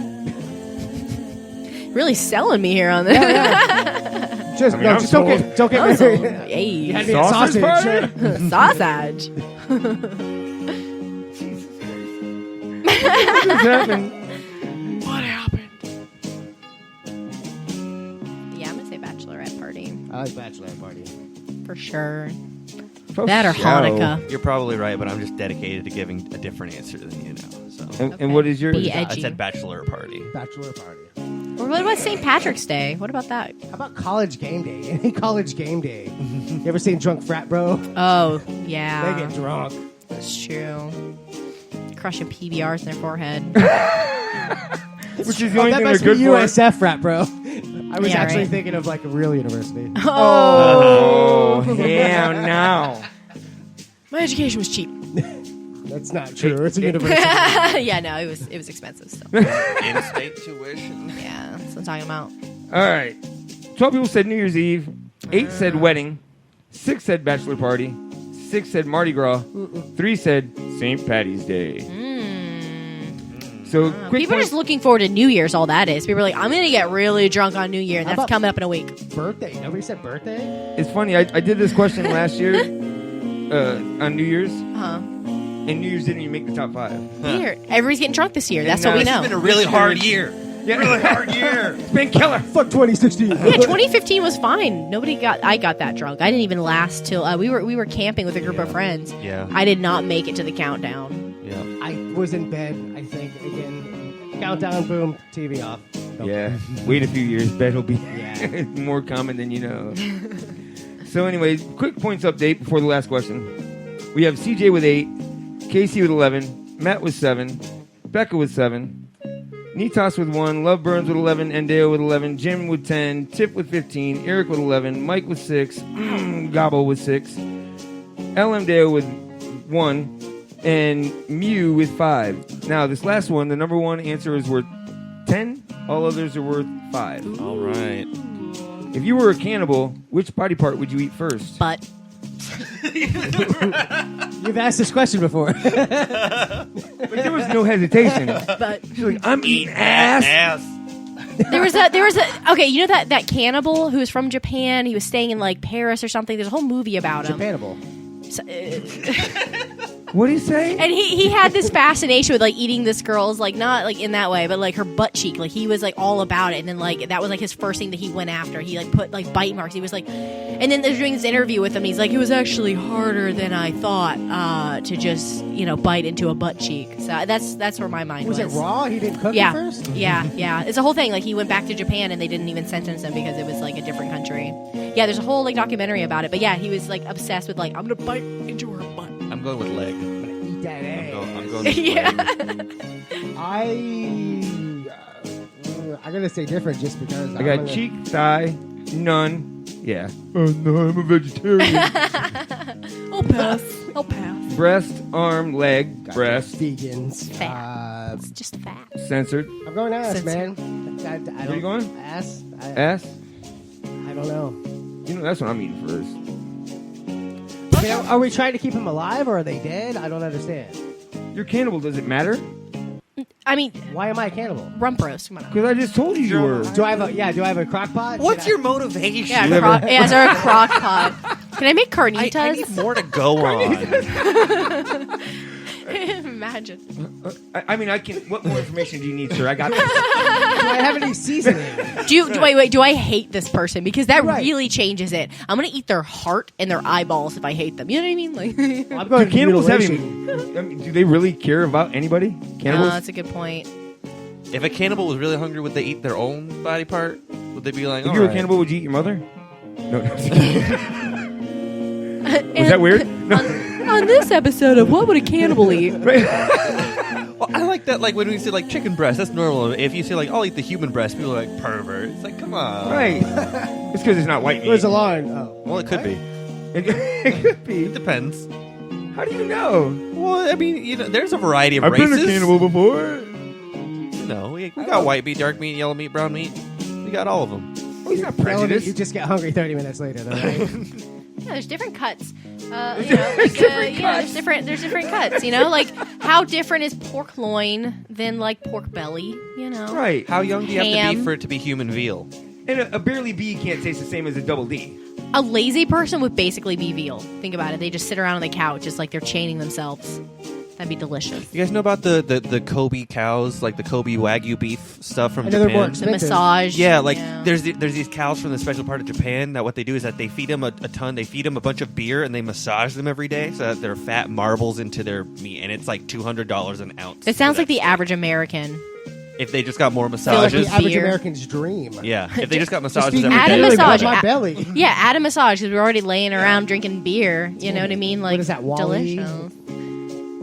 really selling me here on this. Yeah. Just don't get I'm married. sold. Hey. You had me at sausage. Sausage. What happened? Yeah, I'm gonna say bachelorette party I like bachelorette party. for sure. For That or sure. Hanukkah. You're probably right, but I'm just dedicated to giving a different answer than you know. So And what is yours? Be I edgy. said bachelor party. Bachelor party. Or what about St. Patrick's Day? What about that? How about college game day? Any college game day? You ever seen Drunk Frat Bro? Oh, yeah. They get drunk. That's true. Crushing PBRs in their forehead. Which is the only that thing they're must good be for. USF Frat Bro. I was Yeah, actually right. thinking of like a real university. Oh, hell no. My education was cheap. That's not true. It's a university. Yeah, no, it was expensive still. In-state tuition. Yeah, that's what I'm talking about. All right. 12 people said New Year's Eve. 8 said wedding. 6 said bachelor party. 6 said Mardi Gras. 3 said St. Patty's Day. So quick People are point- just looking forward to New Year's, all that is. People are like, I'm going to get really drunk on New Year. How That's about- coming up in a week. Birthday. Nobody said birthday? It's funny. I did this question last year on New Year's, Huh. and New Year's didn't even make the top 5. Here. Everybody's getting drunk this year. That's what we know. It's been a really hard year. Yeah. Really hard year. It's been killer. Fuck 2016. Yeah, 2015 was fine. I got that drunk. I didn't even last till we were camping with a group of friends. Yeah. I did not make it to the countdown. Yeah. I was in bed, I think, again. Countdown, boom, TV off. Yeah. Wait a few years. Bet will be Yeah. more common than you know. So anyways, quick points update before the last question. We have CJ with 8, Casey with 11, Matt with 7, Becca with 7, Nitas with 1, Love Burns with 11, Endeo with 11, Jim with 10, Tip with 15, Eric with 11, Mike with 6, Gabo with 6, LM Deo with 1, and Mew with 5. Now, this last one, the number one answer is worth 10. All others are worth 5. All right. If you were a cannibal, which body part would you eat first? But You've asked this question before. But there was no hesitation. but She's like, I'm eating ass. there was a okay, you know that cannibal who was from Japan. He was staying in like Paris or something. There's a whole movie about him. Japanable. What did he say? And he had this fascination with like eating this girl's like not like in that way, but like her butt cheek. Like he was like all about it, and then like that was like his first thing that he went after. He like put like bite marks. He was like, and then they're doing this interview with him. And he's like, it was actually harder than I thought to just bite into a butt cheek. So that's where my mind was. Was it raw? He didn't cook Yeah, it first? yeah. It's a whole thing. Like he went back to Japan and they didn't even sentence him because it was like a different country. Yeah, there's a whole like documentary about it. But yeah, he was like obsessed with like I'm gonna bite into her butt. I'm going with leg. Eat that ass. I'm going with Yeah. leg. I'm gonna say different just because I got cheek, thigh, none, Yeah. Oh no, I'm a vegetarian. I'll pass. I'll pass. Breast, arm, leg, breast. Vegans. Fat. It's just fat. Censored. I'm going ass, Censored. man. I Where don't, you going? Ass. Ass? I don't know. You know, that's what I'm eating first. I mean, are we trying to keep them alive or are they dead? I don't understand. You're cannibal. Does it matter? I mean, why am I a cannibal? Rump roast. Come on. Because I just told you were. Do I have a crock pot? What's your motivation? Yeah, is there a crock pot? Can I make carnitas? I need more to go on. Imagine. I mean, I can. What more information do you need, sir? I got this. Do I have any seasoning? Wait, do I hate this person? Because that really changes it. I'm going to eat their heart and their eyeballs if I hate them. You know what I mean? Like, I'm going do cannibals have mutilation. I mean, do they really care about anybody? Cannibals? that's a good point. If a cannibal was really hungry, would they eat their own body part? Would they be like, if all you were a right. cannibal, would you eat your mother? No. Was that weird? No. On this episode of What Would a Cannibal Eat? Well, I like that. Like when we say like chicken breast, that's normal. If you say like I'll eat the human breast, people are like pervert. It's like come on, Right. It's because it's not white meat. Where's the line? Oh. Well, it could be. It could be. It depends. How do you know? Well, I mean, you know, there's a variety of I've races. been a cannibal before. No, we got white meat, dark meat, yellow meat, brown meat. We got all of them. Oh, he's not You prejudiced. just get hungry 30 minutes later, though, right? Yeah, there's different cuts. There's different cuts. You know, like how different is pork loin than like pork belly? You know, Right. How young do you have to Ham. be for it to be human veal? And a barely B can't taste the same as a double D. A lazy person would basically be veal. Think about it. They just sit around on the couch, just like they're chaining themselves. That'd be delicious. You guys know about the Kobe cows, like the Kobe Wagyu beef stuff from I know they're more Japan? expensive. The massage. Yeah, like there's these cows from the special part of Japan that what they do is that they feed them a ton. They feed them a bunch of beer and they massage them every day so that their fat marbles into their meat, and it's like $200 an ounce. It sounds for like the that average American. if they just got more Feel like massages. the average Beer. American's dream. Yeah, if they just got Just massages feed me every Add a day. daily, massage. rub my belly. Yeah, add a massage because we're already laying around drinking beer. You know what I mean? Like What is that, Wall-E? delicious.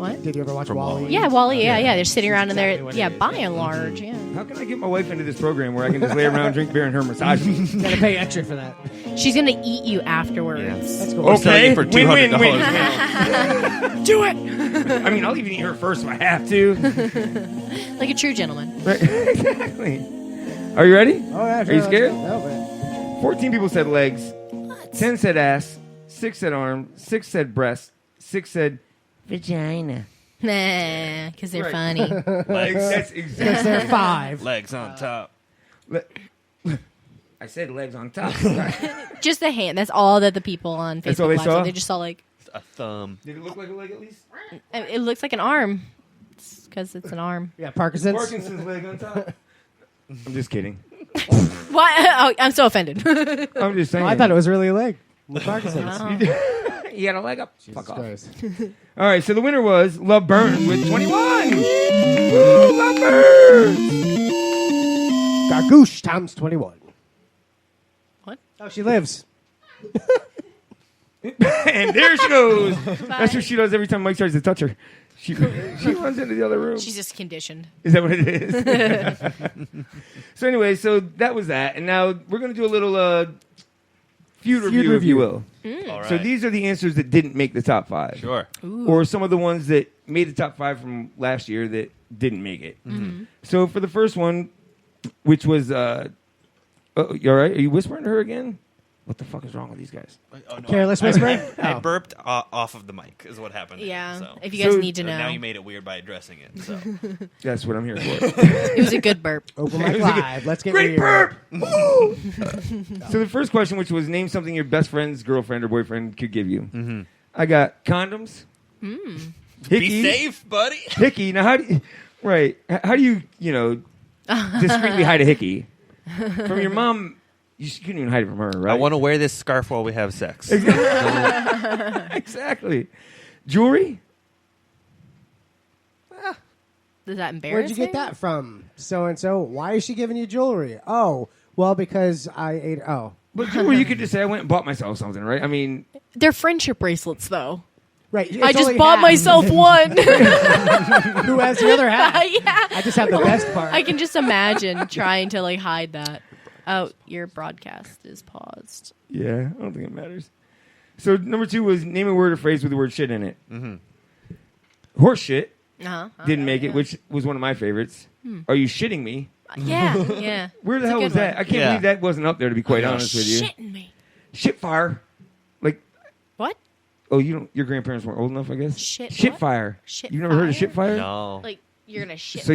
What? Did you ever watch From Wall-E? Wall-E. Yeah, Wally. Yeah. They're sitting around in Exactly there. what it Yeah, is. by and large. Yeah. How can I get my wife into this program where I can just lay around, drink beer, and her massage me? Gotta pay extra for that. She's gonna eat you afterwards. That's cool. Or sell you for Win-win, $200. Do it I mean, I'll even eat her first if I have to. like a true gentleman. Right. Exactly. Are you ready? Oh, yeah, Are you scared? No, but 14 people said legs. 10 said ass. 6 said arm. 6 said breast. 6 said vagina. Nah, because they're Right. funny. Legs. That's because exactly. they're 5. Legs on top. I said legs on top. Just the hand. That's all that the people on That's all Facebook they Live saw? said. They just saw like A thumb. Did it look like a leg at least? it looks like an arm. Because it's an arm. Yeah, Parkinson's. Parkinson's leg on top. I'm just kidding. What? Oh, I'm so offended. I'm just saying. Oh, I thought it was really a leg. With Parkinson's. You got a leg up. Jesus Fuck off. Christ. All right, so the winner was Love Burns with 21. Woo, Love Burns. Gargoosh times 21. What? Oh, she lives. And there she goes. That's what she does every time Mike tries to touch her. She runs into the other room. She's just conditioned. Is that what it is? So anyway, so that was that. And now we're going to do a little feud review, if you will. All right. So these are the answers that didn't make the top 5. Sure. Or some of the ones that made the top 5 from last year that didn't make it. Mm-hmm. So for the first one, which was... you all right? Are you whispering to her again? What the fuck is wrong with these guys? Oh, no, Careless I whisper? I Oh. burped off of the mic is what happened. Yeah. So. If you guys So- need to know. Now you made it weird by addressing it. So. That's what I'm here for. It was a good burp. Open mic live. Let's get Great weird. burp! Woo! So the first question, which was name something your best friend's girlfriend or boyfriend could give you. Mm-hmm. I got condoms. Mm. Hickey. Be safe, buddy. Hickey. Now, how do you, right? How do you, discreetly hide a hickey from your mom? You couldn't even hide it from her, right? I want to wear this scarf while we have sex. Exactly. Jewelry. Does that embarrass Where'd you get that from? So and so. Why is she giving you jewelry? Oh, well, because I ate. Oh, But jewelry, you could just say I went and bought myself something, right? I mean, They're friendship bracelets, though. right. it's I just only bought half. myself one. Who has the other half? Yeah. I just have the best part. I can just imagine trying to like hide that. Oh, your broadcast is paused. Yeah, I don't think it matters. So number 2 was name a word or phrase with the word shit in it. Horse shit didn't make it, which was one of my favorites. Are you shitting me? Yeah. Where the hell was that? I can't believe that wasn't up there, to be quite honest with you. Shitting me. Shitfire. Like, what? Oh, your grandparents weren't old enough, I guess? Shitfire. Shitfire. You've never heard of shitfire? No. Like, you're going to shit. So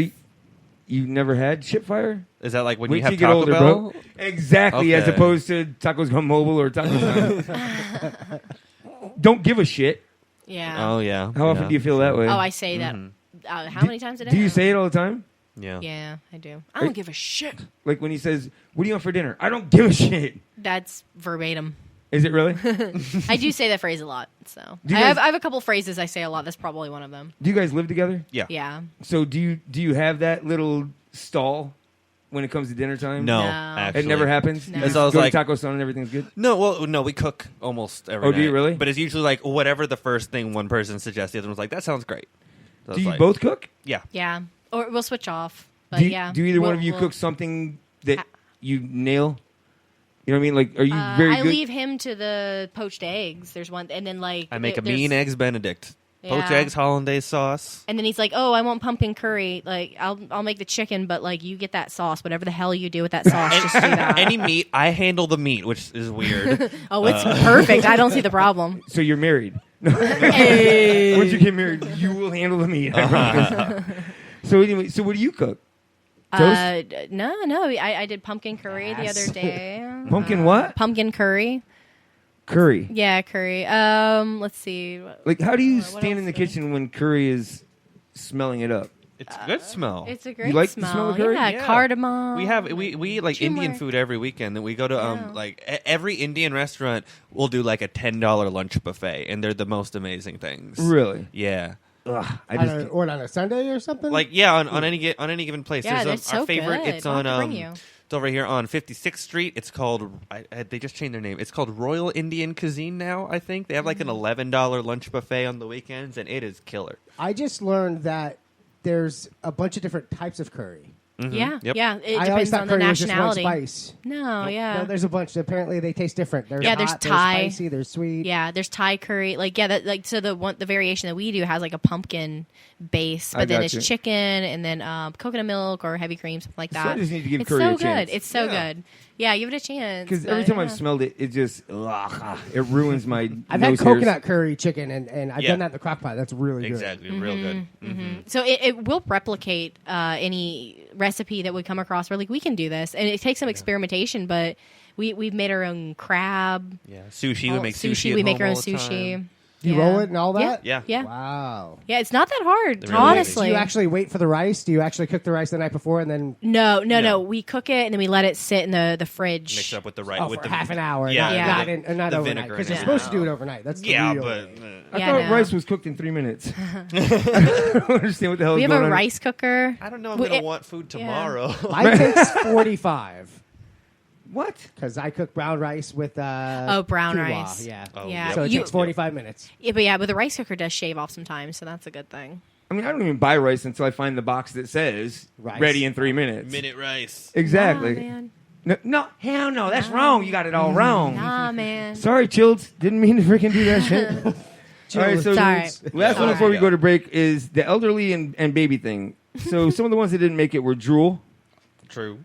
you never had shitfire? Is that like when Wait you have till get Taco older, Bell? bro. Exactly, as Okay. opposed to Tacos Go Mobile or Tacos Go. Don't give a shit. Yeah. Oh, yeah. How often do you feel that way? Oh, I say that. How many times a day? Do you say it all the time? Yeah. Yeah, I do. I don't give a shit. Like when he says, "What do you want for dinner?" I don't give a shit. That's verbatim. Is it really? I do say that phrase a lot. So Do you I guys- have a couple phrases I say a lot. That's probably one of them. Do you guys live together? Yeah. Yeah. So do you have that little stall when it comes to dinner time? No, No. actually. It never happens. No. You That's just why I was go like- to Taco Sun and everything's good. No, we cook almost every Oh, night. do you really? But it's usually like whatever the first thing one person suggests, the other one's like, that sounds great. So Do it's you like- both cook? Yeah. Yeah. Or we'll switch off. But Do yeah. either one We'll- of you we'll- cook something that you nail? You know what I mean? Like, are you very I good? leave him to the poached eggs. There's one, and then like I make a there's- mean eggs Benedict. Poached Yeah. eggs, hollandaise sauce. And then he's like, "Oh, I want pumpkin curry. Like, I'll make the chicken, but like, you get that sauce. Whatever the hell you do with that sauce, just do that." Any meat, I handle the meat, which is weird. Oh, it's perfect. I don't see the problem. So you're married. Hey. Once you get married, you will handle the meat. I promise. So anyway, so what do you cook? Toast? No. I did pumpkin curry the other day. Pumpkin what? Pumpkin curry. Curry. Yeah, curry. Let's see. Like, how do you What stand in the kitchen when curry is smelling it up? It's a good smell. It's a great You like smell. the smell of curry? Yeah, cardamom. We eat like Indian turmeric. food every weekend. Then we go to like every Indian restaurant will do like a $10 lunch buffet, and they're the most amazing things. Really? Yeah. Ugh, Or on a Sunday or something? Like on any given place. Yeah, There's they're our so favorite. good. It's I'll have on to bring you. It's over here on 56th Street. It's called. They just changed their name. It's called Royal Indian Cuisine now. I think they have like an $11 lunch buffet on the weekends, and it is killer. I just learned that there's a bunch of different types of curry. Yeah, Yep. yeah. It I always depends thought on the curry was just one nationality. spice. No, yeah. No, there's a bunch. Apparently, they taste different. There's Yeah, there's hot, Thai. There's spicy. There's sweet. Yeah, there's Thai curry. Like, yeah, that like so the variation that we do has like a pumpkin base, I but then gotcha. it's chicken and then coconut milk or heavy cream, something like So I that. just need to give it's curry so a good. chance. It's so Yeah. good. Yeah, give it a chance. Because every but, time yeah. I've smelled it, it just it ruins my I've had nose coconut hairs. curry chicken, and I've Yeah. done that in the crock pot. That's really good. Exactly, real good. So it will replicate any recipe that we come across. We're like, we can do this, and it takes some experimentation, but we've made our own crab. Yeah, sushi. We make sushi. We at make home our own all the sushi. time. Do you Yeah. roll it and all that? Yeah. Yeah. Wow. Yeah, it's not that hard, They're really honestly. Do you actually wait for the rice? Do you actually cook the rice the night before and then No. We cook it and then we let it sit in the fridge. Mix it up with the right oh, with for the half an hour? Yeah, not, the- not the overnight vinegar because you're and supposed to do it everything. overnight. That's the Yeah, real. but I Yeah, thought no. rice was cooked in 3 minutes. I don't understand what the hell We is have going a on. rice cooker. I don't know. I'm We- gonna want food tomorrow. Mine takes 45 What? because I cook brown rice with brown quinoa. rice. Yeah. Oh, Yeah. So it You- takes 45 minutes. Yeah, but the rice cooker does shave off sometimes, so that's a good thing. I mean, I don't even buy rice until I find the box that says Rice. ready in 3 minutes. Minute rice. Exactly. Nah, man. No, hell no, that's wrong. You got it all wrong. Nah, man. Sorry, Childs. Didn't mean to freaking do that shit. All right, so It's all right. last one All before we right. go to break is the elderly and baby thing. So some of the ones that didn't make it were drool, True.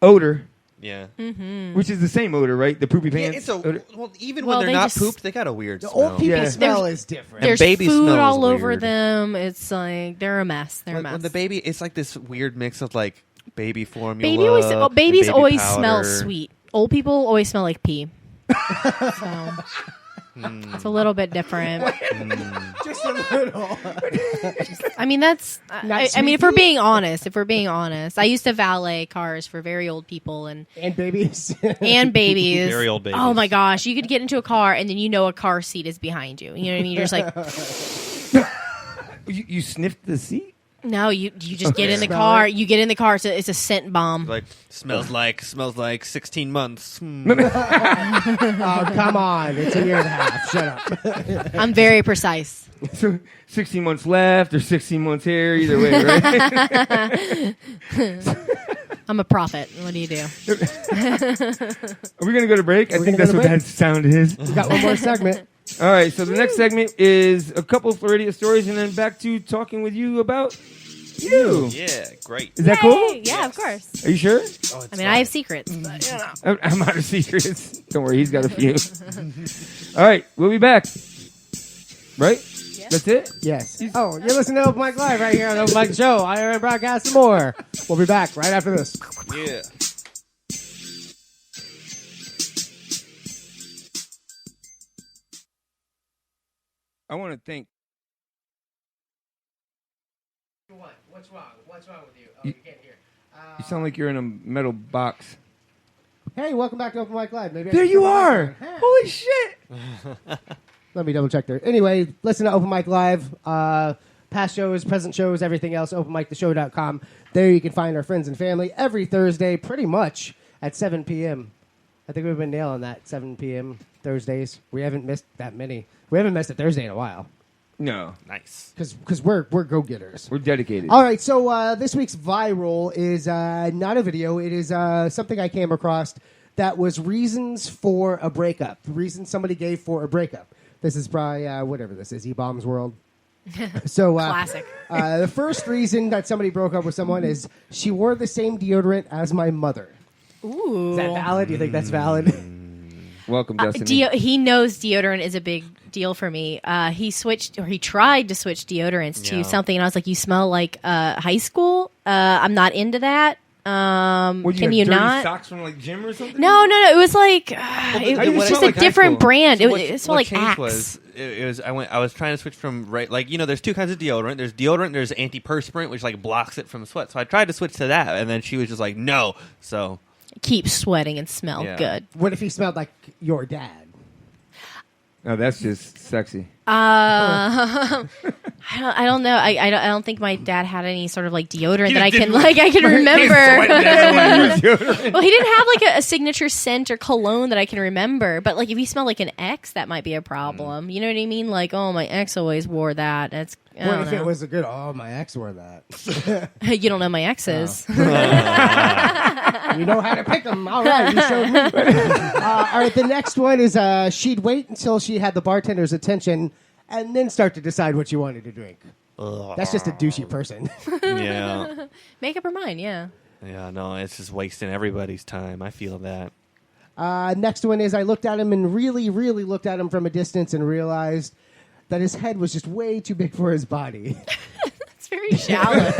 odor, Yeah. which is the same odor, right? The poopy Yeah, pants. it's a odor. well. Even Well, when they they're not just- pooped, they got a weird The smell. old people Yeah. smell is different. And There's baby food smell is all over weird. them. It's like they're a mess. They're a mess. When the baby, it's like this weird mix of like baby formula. Babies and baby always powder. smell sweet. Old people always smell like pee. So it's a little bit different. Just a little. I mean, that's. Not I mean, sweet if we're pee? being honest, I used to valet cars for very old people and babies. and babies. Very old babies. Oh my gosh, you could get into a car and then a car seat is behind you. You know what I mean? You're just like, You sniffed the seat? no, you just get in the Smell car. it? You get in the car. It's a scent bomb. Like smells like 16 months. Oh, come on. It's a year and a half. Shut up. I'm very precise. So 16 months left or 16 months here, either way, right? I'm a prophet. What do you do? Are we going to go to break? I think that's what that sound is. We got one more segment. All right, so the next segment is a couple of Floridia stories, and then back to talking with you about you. Yeah, great. Is that cool? Yeah, of course. Are you sure? I mean, I have secrets, but you know. I'm out of secrets. Don't worry, he's got a few. All right, we'll be back. Right? Yeah. That's it? Yes. Oh, you're listening to Open Mic Live right here on Open Mic Show. IRM Broadcast and more. We'll be back right after this. Yeah. I want to thank. What's wrong? What's wrong with you? Oh, you can't hear. You sound like you're in a metal box. Hey, welcome back to Open Mic Live. Maybe There you are! Holy shit! Let me double check there. Anyway, listen to Open Mic Live. Past shows, present shows, everything else, openmictheshow.com. There you can find our friends and family every Thursday, pretty much at 7 p.m. I think we've been nailing that, 7 p.m. Thursdays. We haven't missed that many. We haven't missed a Thursday in a while. No. Nice. Because we're go-getters. We're dedicated. All right, so this week's viral is not a video. It is something I came across that was reasons for a breakup. Reasons somebody gave for a breakup. This is probably, whatever this is, E-Bombs World. So Classic. The first reason that somebody broke up with someone is she wore the same deodorant as my mother. Ooh. Is that valid? Do you think that's valid? Welcome, Destiny. He knows deodorant is a big deal for me. He tried to switch deodorants to something, and I was like, "You smell like high school. I'm not into that. Can you dirty not?" Socks from like gym or something? No. It was like it was just a different brand. It smelled like Axe. I was trying to switch from there's two kinds of deodorant. There's deodorant. There's antiperspirant, which like blocks it from sweat. So I tried to switch to that, and then she was just like, "No." So keep sweating and smell good. What if he smelled like your dad? No, that's just sexy. I don't know. I don't think my dad had any sort of like deodorant that I can remember. Well, he didn't have like a signature scent or cologne that I can remember. But like if he smelled like an ex, that might be a problem. You know what I mean? Like, oh, my ex always wore that. That's what if it was a good? Oh, my ex wore that. You don't know my exes. You know how to pick them. All right, you showed me. All right, the next one is she'd wait until she had the bartender's attention and then start to decide what she wanted to drink. That's just a douchey person. Yeah. Make up her mind, yeah. Yeah, no, it's just wasting everybody's time. I feel that. Next one is I looked at him and really, really looked at him from a distance and realized that his head was just way too big for his body. It's very shallow.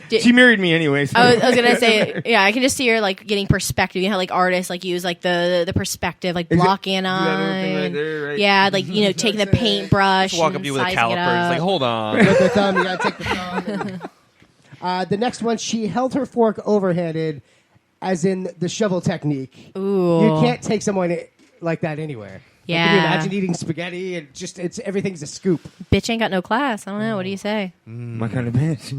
She married me anyway. So. I was gonna say, yeah, I can just see her like getting perspective. You know how like artists like use like the perspective, like blocking an eye. Right there, right? Yeah, like taking the paintbrush. Just walk up to you with a caliper. It's like, hold on. With the thumb, you gotta take the thumb. The next one, she held her fork overhanded, as in the shovel technique. Ooh, you can't take someone like that anywhere. Yeah. Like, can you imagine eating spaghetti and just everything's a scoop? Bitch ain't got no class. I don't know. What do you say? My kind of bitch.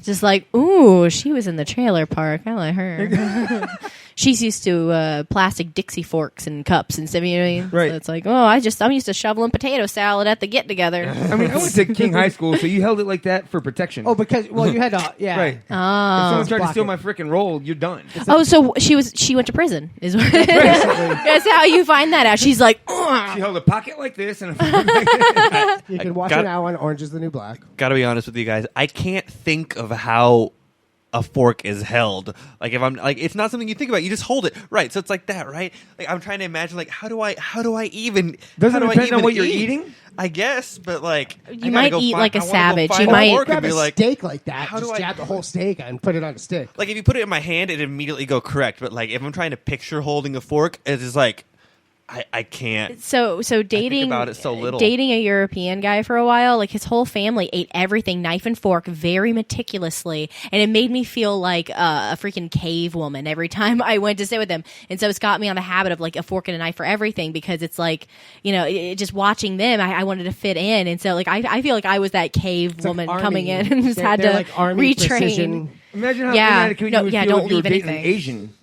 Just like, ooh, she was in the trailer park. I like her. She's used to plastic Dixie forks and cups and stuff. You know what I mean? Right. So it's like, I'm used to shoveling potato salad at the get together. I mean, I went to King High School, so you held it like that for protection. Oh, because you had to, yeah. Right. Oh. If someone tried to steal my freaking roll, you're done. So she went to prison. Is what that's how you find that out. She's like, ugh. She held a pocket like this and you can watch it now on Orange is the New Black. Gotta be honest with you guys. I can't think of how a fork is held. Like if I'm like, it's not something you think about. You just hold it, right? So it's like that, right? Like I'm trying to imagine, like how do I even? Doesn't it depend on what you're eating? I guess, but like you might eat like a savage. You might grab a steak like that. How just do I jab the whole steak and put it on a stick. Like if you put it in my hand, it'd immediately go correct. But like if I'm trying to picture holding a fork, it's just like I can't. So dating about it so little. Dating a European guy for a while, like his whole family ate everything knife and fork very meticulously, and it made me feel like a freaking cave woman every time I went to sit with him. And so it's got me on the habit of like a fork and a knife for everything, because it's like, just watching them, I wanted to fit in, and so like I feel like I was that cave woman like coming in and just had to like army retrain. Precision. Imagine how inadequate you would feel don't if you were leave dating anything. an Asian.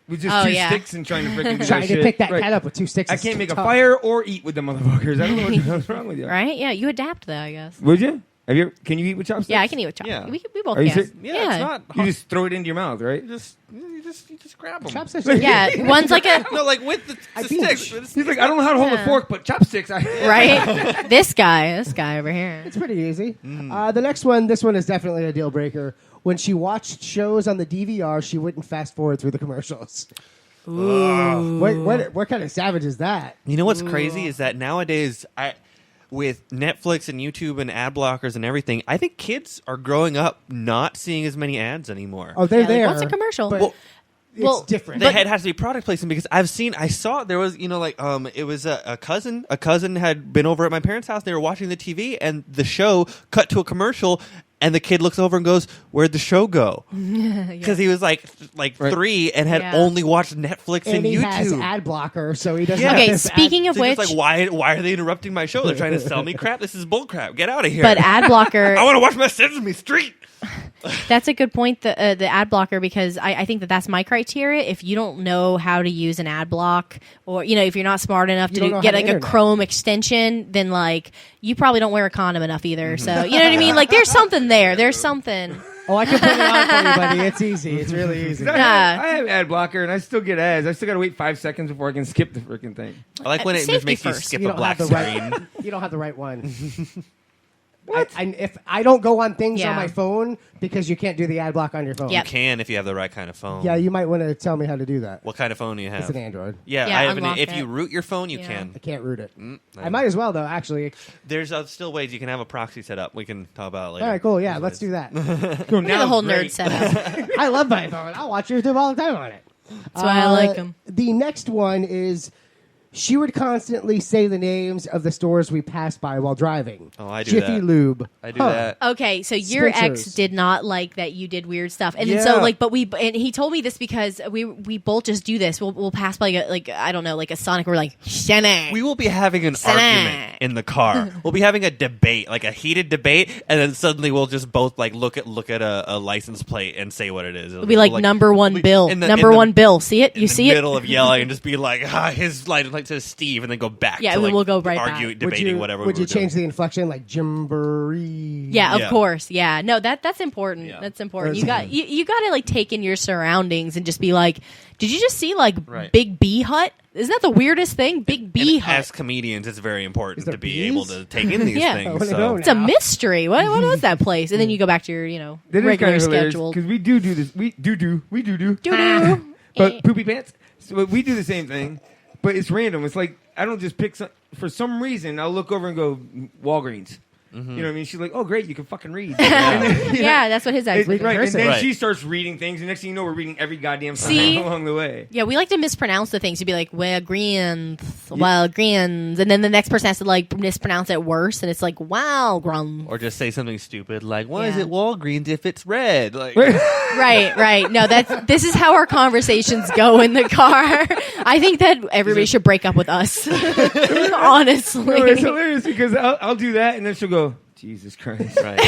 With just two sticks and trying to freaking do trying that to shit. pick that cat up with two sticks. I can't make a fire or eat with the motherfuckers. I don't know what's wrong with you. Right? Yeah, you adapt though, I guess. Would you? Can you eat with chopsticks? Yeah, I can eat with chopsticks. Yeah. We both Are you can. serious? Yeah, it's not. You just throw it into your mouth, right? You just grab them. Chopsticks. Yeah, one's like a No, like with the sticks. He's like, I don't know how to hold a fork, but chopsticks. right. This guy over here. It's pretty easy. The next one, this one is definitely a deal breaker. When she watched shows on the DVR, she wouldn't fast forward through the commercials. Ooh. What kind of savage is that? You know what's crazy is that nowadays, with Netflix and YouTube and ad blockers and everything, I think kids are growing up not seeing as many ads anymore. Oh, they're there. What's a commercial? It's different. It has to be product placement because I saw there was, it was a cousin. A cousin had been over at my parents' house. They were watching the TV and the show cut to a commercial. And the kid looks over and goes, "Where'd the show go?" Because he was like 3 and had only watched Netflix and he YouTube. has ad blocker, so he doesn't. Yeah. have Okay, this speaking of So which, it's like, why are they interrupting my show? They're trying to sell me crap. This is bull crap. Get out of here. but ad blocker. I want to watch my Sesame Street. That's a good point, the ad blocker, because I think that's my criteria. If you don't know how to use an ad block, or if you're not smart enough to get like a Chrome extension, then like you probably don't wear a condom enough either. So you know what I mean? Like there's something there. There's something. Oh, I can put it on for you, buddy. It's easy. It's really easy. I have ad blocker, and I still get ads. I still got to wait 5 seconds before I can skip the freaking thing. I like when it just makes you first. skip You a don't black have the screen. right. You don't have the right one. What? If I don't go on things Yeah. on my phone because you can't do the ad block on your phone. Yep. You can if you have the right kind of phone. Yeah, you might want to tell me how to do that. What kind of phone do you have? It's an Android. Yeah, Yeah, I have unlock if it. you root your phone, you Yeah. can. I can't root it. No. I might as well though. Actually. There's still ways you can have a proxy set up. We can talk about it later. All right, cool. Yeah, let's do that. So Look at the whole nerd setup. I love my phone. I'll watch YouTube all the time on it. That's why I like them. The next one is she would constantly say the names of the stores we passed by while driving. Oh, I do Jiffy that. Lube. I do that. Okay, so your Spencer's. ex did not like that you did weird stuff, and then Yeah. so and he told me this because we both just do this. We'll pass by I don't know, like a Sonic. We're like, Shanna. We will be having an argument in the car. We'll be having a debate, like a heated debate, and then suddenly we'll just both like look at a license plate and say what it is. It'll be like number one bill. Number one bill. See it? You see it? Middle of yelling and just be like, his license plate says Steve, and then go back. Yeah, to, and like, we'll go right argue, back. debating whatever. Would we you were change doing. the inflection like Jimboree? Yeah, of Yeah. course. Yeah, no, that's important. Yeah. That's important. You got to like take in your surroundings and just be like, did you just see like Right. Big B Hut? Isn't that the weirdest thing? Big B And Hut. as comedians, it's very important Is there to be bees? able to take in these Yeah. I things. wanna So. know It's a now. mystery. What was that place? And then you go back to your That is regular kind of hilarious schedule. because we do this. We do. Doo-doo. But poopy pants. So we do the same thing, but it's random. It's like I don't just pick some. For some reason, I'll look over and go Walgreens. You know what I mean? She's like, "Oh, great, you can fucking read." Yeah, that's what his ex Right, and then Right. she starts reading things, and next thing you know, we're reading every goddamn See? sign along the way. Yeah, we like to mispronounce the things. You'd be like, Walgreens. And then the next person has to like mispronounce it worse. And it's like, Walgreens. Or just say something stupid like, "Why is Yeah. it Walgreens if it's red?" Like, Right. No, this is how our conversations go in the car. I think that everybody should break up with us. Honestly. No, it's hilarious because I'll do that, and then she'll go, "Jesus Christ!" right.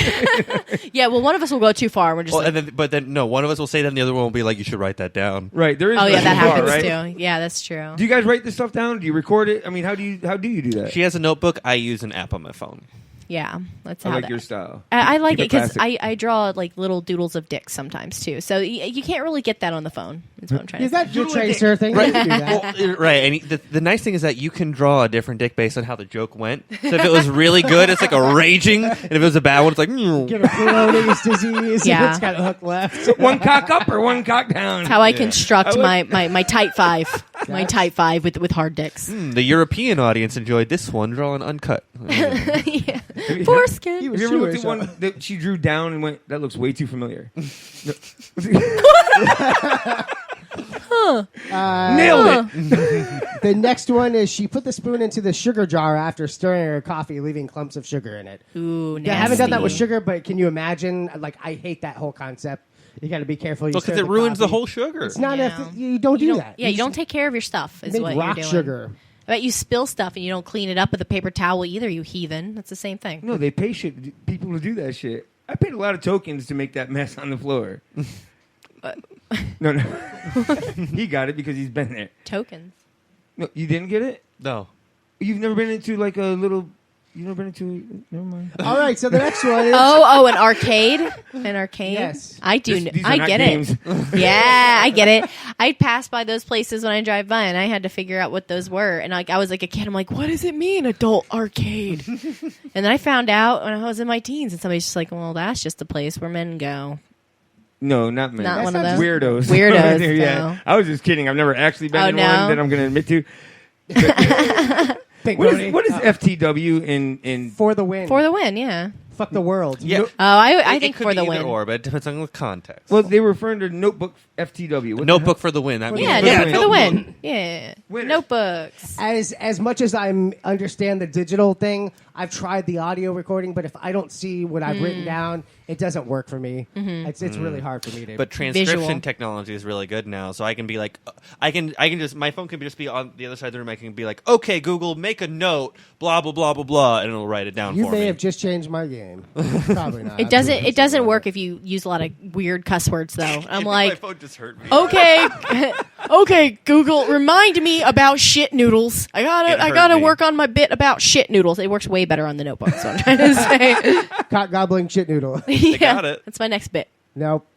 Yeah, well, one of us will go too far. We're just Well, like, but then no, one of us will say that, and the other one will be like, "You should write that down." Right. There is. oh yeah, no that bar, happens right? too. Yeah, that's true. Do you guys write this stuff down? Do you record it? I mean, how do you do that? She has a notebook. I use an app on my phone. Yeah, that's I how like that. your style. I like Keep it because classic. I draw like little doodles of dicks sometimes too. So you can't really get that on the phone. That's what I'm trying You to say. got your tracer thing. You can do that. Well, right, and the nice thing is that you can draw a different dick based on how the joke went. So if it was really good, it's like a raging, and if it was a bad one, it's like. Get a Crohn's disease. Yeah. It's got a hook left. One cock up or one cock down. That's how I construct my type 5. My type 5 with hard dicks. The European audience enjoyed this one drawn uncut. Yeah. Foreskin. He was Have you ever looked Jewish, at one that she drew down and went, "That looks way too familiar"? Nailed it. The next one is she put the spoon into the sugar jar after stirring her coffee, leaving clumps of sugar in it. Ooh, nasty. I haven't done that with sugar, but can you imagine? Like, I hate that whole concept. You got to be careful. Because it ruins the whole sugar. It's not. Yeah. You don't do that. Yeah, you don't take care of your stuff. Is make what rock you're doing. sugar. I bet you spill stuff and you don't clean it up with a paper towel either. You heathen. That's the same thing. No, they pay people to do that shit. I paid a lot of tokens to make that mess on the floor. No. He got it because he's been there. Tokens. No, you didn't get it? No. You've never been into like a little You never been into? Never mind. All right, so the next one is an arcade. An arcade. Yes. I do. These are I not get games. it. Yeah, I get it. I'd pass by those places when I drive by, and I had to figure out what those were. And I was like a kid. I'm like, what does it mean, adult arcade? And then I found out when I was in my teens, and somebody's just like, well, that's just a place where men go. No, not men. Not That's one of those? Weirdos. Weirdos, Yeah. no. I was just kidding. I've never actually been Oh, in no? one that I'm going to admit to. What is FTW in For the Win. For the Win, yeah. Fuck the world. Yeah. I It think could For be the either Win. or, but it depends on the context. Well, they were referring to Notebook FTW. What the Notebook for the win. That means Yeah, Notebook for the Win. Yeah. Winner. Notebooks. As much as I understand the digital thing, I've tried the audio recording, but if I don't see what I've written down, it doesn't work for me. It's really hard for me to. But transcription Visual. technology is really good now, so I can be like, I can just my phone can just be on the other side of the room. I can be like, okay, Google, make a note, blah blah blah blah blah, and it'll write it down You for may me. have just changed my game. Probably not. It doesn't work if you use a lot of weird cuss words though. I'm my like, phone just hurt me. okay, Google, remind me about shit noodles. I hurt gotta me. work on my bit about shit noodles. It works way better on the Notebook. That's what I'm trying to say. Cock gobbling shit noodle. Yeah, got it. That's my next bit. Nope.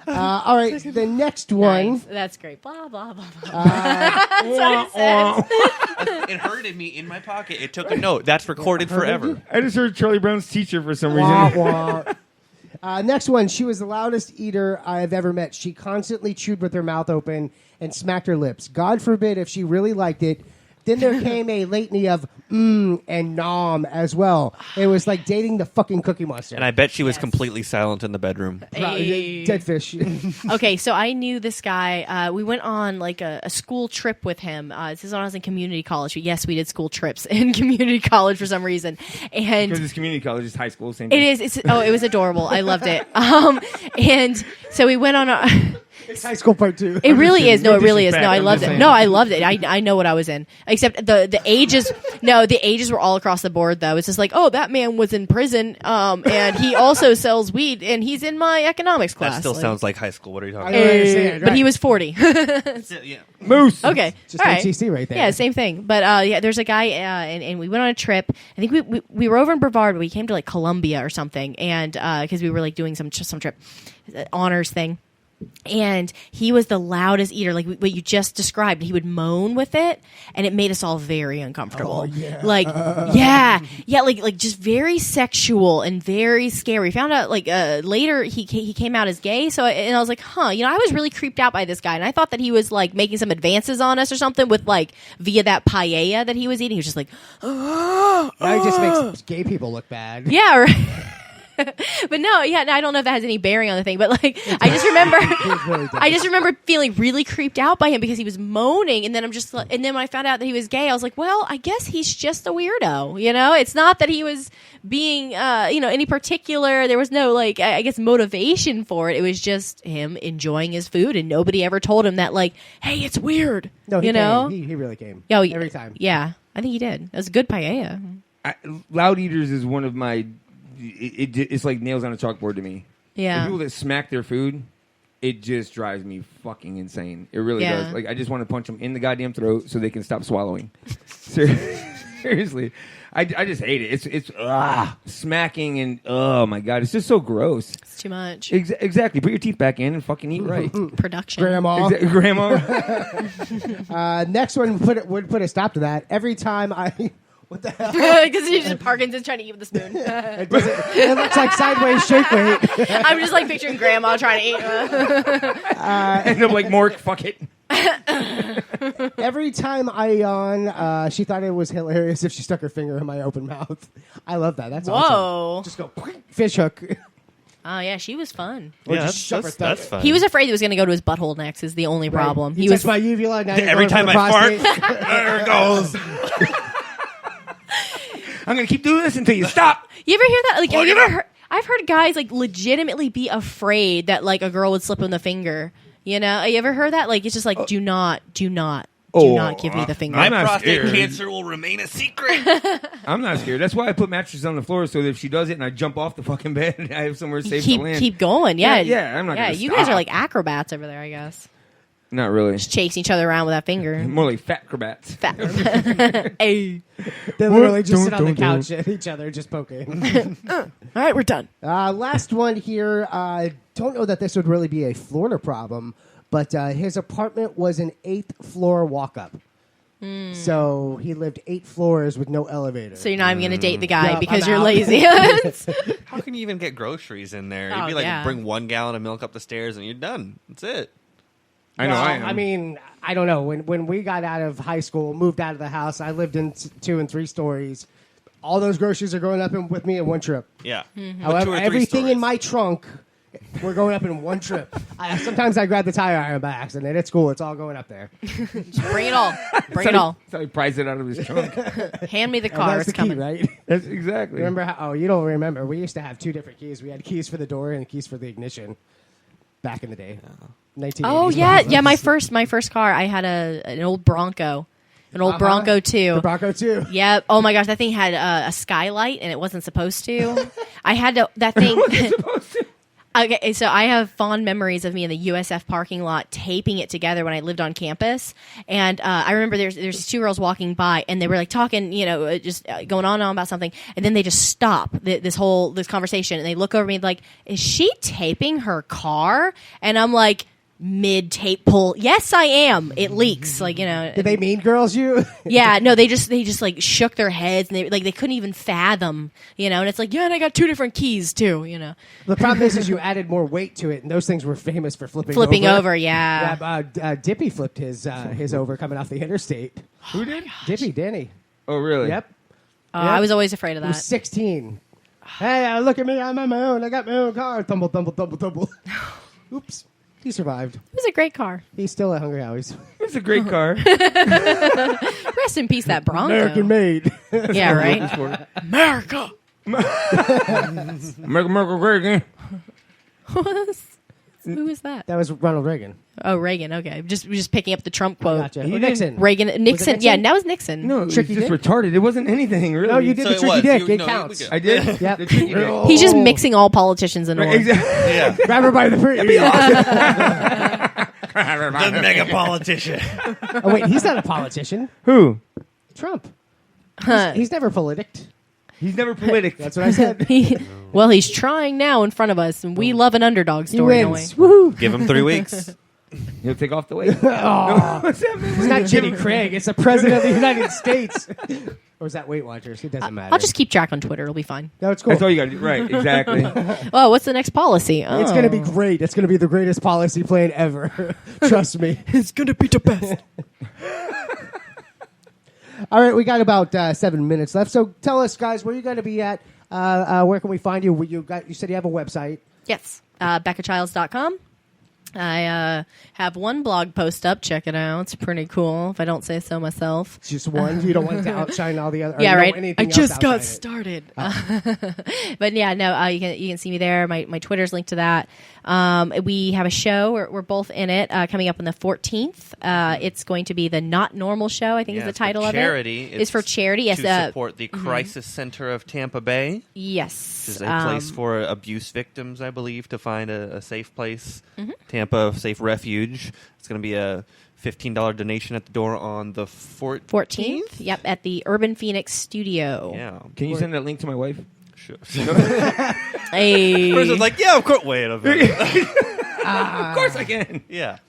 All right, the next one. Nice. That's great. Blah blah blah. blah. That's what it says. It hurted me in my pocket. It took a note. That's recorded forever. I just heard Charlie Brown's teacher for some Wah, reason. wah. Next one. She was the loudest eater I've ever met. She constantly chewed with her mouth open and smacked her lips. God forbid if she really liked it. Then there came a litany of and nom as well. It was like dating the fucking Cookie Monster. And I bet she was completely silent in the bedroom. Dead fish. Okay, so I knew this guy. We went on like a school trip with him. This is when I was in community college. Yes, we did school trips in community college for some reason. And Because it's community college, it's high school, same it thing. is. It was adorable. I loved it. And so we went on a. It's high school part 2. It really is. No, it really is. No, I I'm loved just it. saying. No, I loved it. I know what I was in. Except the ages. No, the ages were all across the board though. It's just like, oh, that man was in prison, and he also sells weed, and he's in my economics class. That still Like, sounds like high school. What are you talking I don't understand, but right. he was 40. Yeah. Moose. Okay, Just all right. HTC right there. Yeah, same thing. But yeah, there's a guy, and we went on a trip. I think we were over in Brevard, but we came to like Columbia or something, and because we were like doing some trip honors thing. And he was the loudest eater, like what you just described. He would moan with it, and it made us all very uncomfortable. Oh, yeah. Like, yeah, like just very sexual and very scary. We found out like later he came out as gay. So I was like, huh, I was really creeped out by this guy, and I thought that he was like making some advances on us or something with like via that paella that he was eating. He was just like, Now he just makes gay people look bad. yeah, right. But no, I don't know if that has any bearing on the thing, but like I just remember feeling really creeped out by him because he was moaning, and then and then when I found out that he was gay, I was like, well, I guess he's just a weirdo, It's not that he was being any particular, there was no like I guess motivation for it. It was just him enjoying his food, and nobody ever told him that like, hey, it's weird. No, he you know? came. He really came. Oh, every time. Yeah, I think he did. It was a good paella. Loud eaters is one of my. It's like nails on a chalkboard to me. Yeah. The people that smack their food, it just drives me fucking insane. It really Yeah. does. Like I just want to punch them in the goddamn throat so they can stop swallowing. Seriously, I just hate it. It's smacking and oh my god, it's just so gross. It's too much. Exactly. Put your teeth back in and fucking eat right. Production. Grandma. Grandma. Next one would put a stop to that. Every time I. What the hell? Because he's just Parkinson's trying to eat with a spoon. It looks like sideways shake weight. I'm just like picturing grandma trying to eat. End up like Mork. Fuck it. Every time I yawn, she thought it was hilarious if she stuck her finger in my open mouth. I love that. That's Whoa. awesome. Just go fish hook. Oh yeah, she was fun. Or Yeah, just shove her thumb. that's fun. He was afraid it was going to go to his butthole next. Is the only problem. He He was. touched my uvula. Now you're Every going time for I the fart, prostate. there it goes. I'm gonna keep doing this until you stop. You ever hear that? Like, have Plug you it ever up. heard? I've heard guys like legitimately be afraid that like a girl would slip him the finger. You ever heard that? Like, it's just like, do not give me the finger. My I'm not prostate scared. cancer will remain a secret. I'm not scared. That's why I put mattresses on the floor so that if she does it and I jump off the fucking bed, I have somewhere safe to land. Keep going. Yeah, Yeah, I'm not Yeah, gonna you guys are stop. like acrobats over there, I guess. Not really. Just chasing each other around with that finger. More like fat acrobats. Fat. Hey. They literally just sit on the couch at each other, just poking. All right, we're done. Last one here. Don't know that this would really be a Florida problem, but his apartment was an 8th floor walk-up. So he lived 8 floors with no elevator. So you're not even going to date the guy Yep, because I'm you're out. lazy. How can you even get groceries in there? Oh, You'd be like, yeah. bring 1 gallon of milk up the stairs and you're done. That's it. I know. Well, I am. I mean, I don't know. When we got out of high school, moved out of the house, I lived in 2 and 3 stories. All those groceries are going up with me in one trip. Yeah. However, 2 or 3 everything stories. in my trunk, we're going up in one trip. Sometimes I grab the tire iron by accident. It's cool. It's all going up there. Just bring it all. Bring it all. So he pries it out of his trunk. Hand me the And car. that's It's the key, coming. right? That's exactly. Remember how? Oh, you don't remember. We used to have 2 different keys. We had keys for the door and keys for the ignition back in the day. 1980s. Oh yeah. My first car. I had an old Bronco. An old Bronco 2. The Bronco 2. Yep. Oh my gosh, that thing had a skylight and it wasn't supposed to. I had to. That thing. Okay, so I have fond memories of me in the USF parking lot taping it together when I lived on campus. And I remember there's these 2 girls walking by and they were like talking, just going on and on about something. And then they just stop this conversation and they look over me like, is she taping her car? And I'm like, mid-tape pull. Yes, I am. It leaks. Did they mean girls you? Yeah, no, they just like shook their heads and they couldn't even fathom, and it's like, yeah, and I got 2 different keys too, The problem is you added more weight to it, and those things were famous for flipping over. Yeah. Dippy flipped his over coming off the interstate. Who did? Dippy, Danny. Oh, really? Yep. I was always afraid of He that. was 16. Hey, look at me. I'm on my own. I got my own car. Tumble, tumble, tumble, tumble. Oops. He survived. It was a great car. He's still at Hungry Howie's. It's a great car. Rest in peace, that Bronco. American made. Yeah, right. America. America Reagan. Who is that? That was Ronald Reagan. Oh, Reagan. Okay, just picking up the Trump quote. Gotcha. Nixon. Reagan, Nixon. Yeah, that was Nixon. No, it was Tricky just dick? retarded. It wasn't anything, really. No, you did the tricky dick. It counts. I did? Yep. The tricky dick. He's just mixing all politicians into one. Exactly. Yeah. Grab her by the pre. The mega politician. Oh, wait, he's not a politician. Who? Trump. Huh. He's never politic. He's never politic. That's what I said. Well, he's trying now in front of us, and we love an underdog He story. don't wins. we? Woohoo. Give him 3 weeks. He'll take off the weight. Oh, What's that? it's not Jenny Craig. It's the president of the United States. Or is that Weight Watchers? It doesn't matter. I'll just keep track on Twitter. It'll be fine. No, it's cool. That's all you got to do. Right, exactly. Oh, what's the next policy? It's going to be great. It's going to be the greatest policy plan ever. Trust me. It's going to be the best. All right, we got about 7 minutes left. So tell us, guys, where you going to be at? Where can we find you? You said you have a website. Yes, BeccaChilds.com. I have one blog post up. Check it out. It's pretty cool, if I don't say so myself. It's just one. You don't want it to outshine all the other. Yeah, right. I just got started. But yeah, no, you can see me there. My Twitter's linked to that. We have a show. We're both in it. Coming up on the 14th. It's going to be the Not Normal Show. I think is the title of charity. it. It's for charity. Yes, to support the Crisis Center of Tampa Bay. Yes, Which is a place for abuse victims, I believe, to find a safe place. Tampa Safe Refuge. It's going to be a $15 donation at the door on the 14th. Yep, at the Urban Phoenix Studio. Yeah. Can you send that link to my wife? Sure. Hey. Person's like, yeah, of course. Wait a minute. Of course I can. Yeah.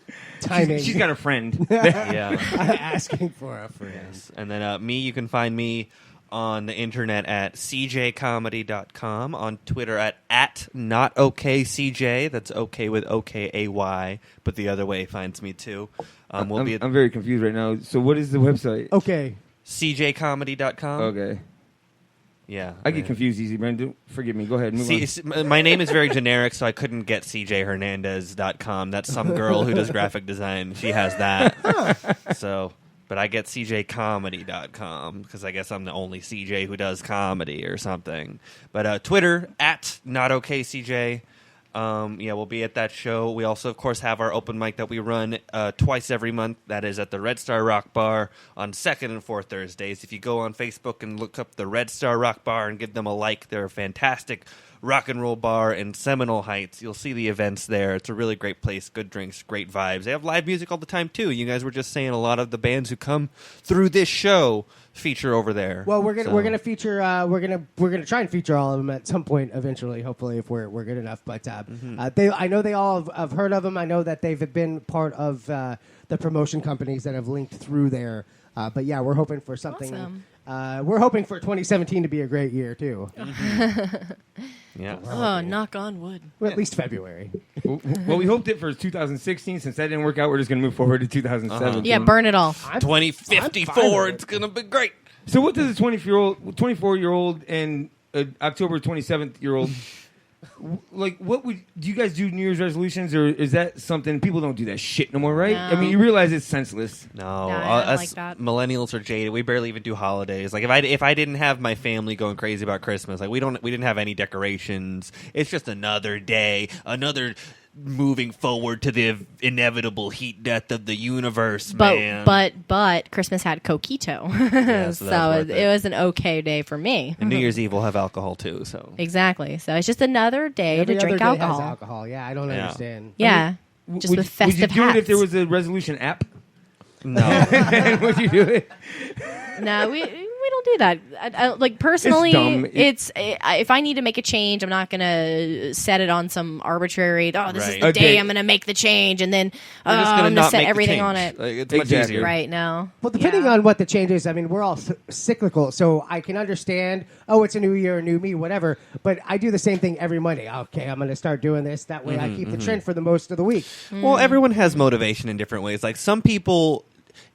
Timing. She's got a friend. Yeah. Asking for a friend. Yes. And then you can find me on the internet at cjcomedy.com, on Twitter at notokcj. That's okay with OKAY, but the other way finds me too. I'm very confused right now. So what is the website? Okay. cjcomedy.com. Okay. Yeah. I get confused easy, Brandon. Forgive me. Go ahead. Move on. My name is very generic, so I couldn't get cjhernandez.com. That's some girl who does graphic design. She has that. But I get cjcomedy.com because I guess I'm the only CJ who does comedy or something. But Twitter at notokcj. We'll be at that show. We also, of course, have our open mic that we run twice every month. That is at the Red Star Rock Bar on 2nd and 4th Thursdays. If you go on Facebook and look up the Red Star Rock Bar and give them a like, they're a fantastic Rock and Roll Bar in Seminole Heights. You'll see the events there. It's a really great place. Good drinks, great vibes. They have live music all the time too. You guys were just saying a lot of the bands who come through this show feature over there. Well, we're gonna feature we're gonna try and feature all of them at some point eventually. Hopefully, if we're good enough. But I know they all have heard of them. I know that they've been part of the promotion companies that have linked through there. But yeah, we're hoping for something. Awesome. We're hoping for 2017 to be a great year too. Yeah. Oh, knock on wood. Well, at least February. Well, we hoped it for 2016. Since that didn't work out, we're just going to move forward to 2017. Yeah, burn it all. 2054. It's going to be great. So what does a 24-year-old and October 27th-year-old like? What do you guys do? New Year's resolutions, or is that something people don't do that shit no more, right? No. I mean, you realize it's senseless. No, I don't us like that. millennials are jaded. We barely even do holidays. Like if I didn't have my family going crazy about Christmas, like we didn't have any decorations. It's just another day, another moving forward to the inevitable heat death of the universe, man. But Christmas had coquito, Yeah, so it was an okay day for me. And New Year's Eve will have alcohol too. So Exactly. So it's just another day Every to other drink day alcohol. Has alcohol. Yeah, I don't understand. Yeah, just with festive Would you do hats. it if there was a resolution app? no. Would you do it? No, we don't do that. Like personally, It's dumb. if I need to make a change, I'm not gonna set it on some arbitrary. Oh, this is Right. the Okay. day I'm gonna make the change, and then We're just I'm gonna gonna not set make the everything change. on it. Like, it's much Exactly. easier. Right now. Well, depending on what the change is, I mean, we're all cyclical, so I can understand, it's a new year, a new me, whatever, but I do the same thing every Monday. Okay, I'm going to start doing this. That way I keep the trend for the most of the week. Well, everyone has motivation in different ways. Like some people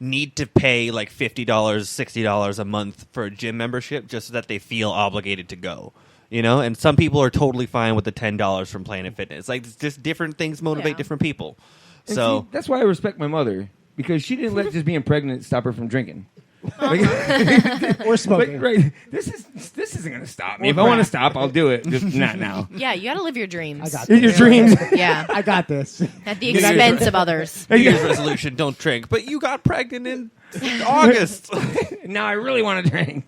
need to pay like $50, $60 a month for a gym membership just so that they feel obligated to go. You know, and some people are totally fine with the $10 from Planet Fitness. Like, it's just different things motivate different people. And So see, that's why I respect my mother, because she didn't let just being pregnant stop her from drinking. Or smoking. Right. This isn't going to stop me. If I want to stop, I'll do it. Just not now. Yeah, you got to live your dreams. I got In your this. dreams. Yeah, I got this. at the expense of others. New Year's resolution, don't drink. But you got pregnant in August. Now I really want to drink.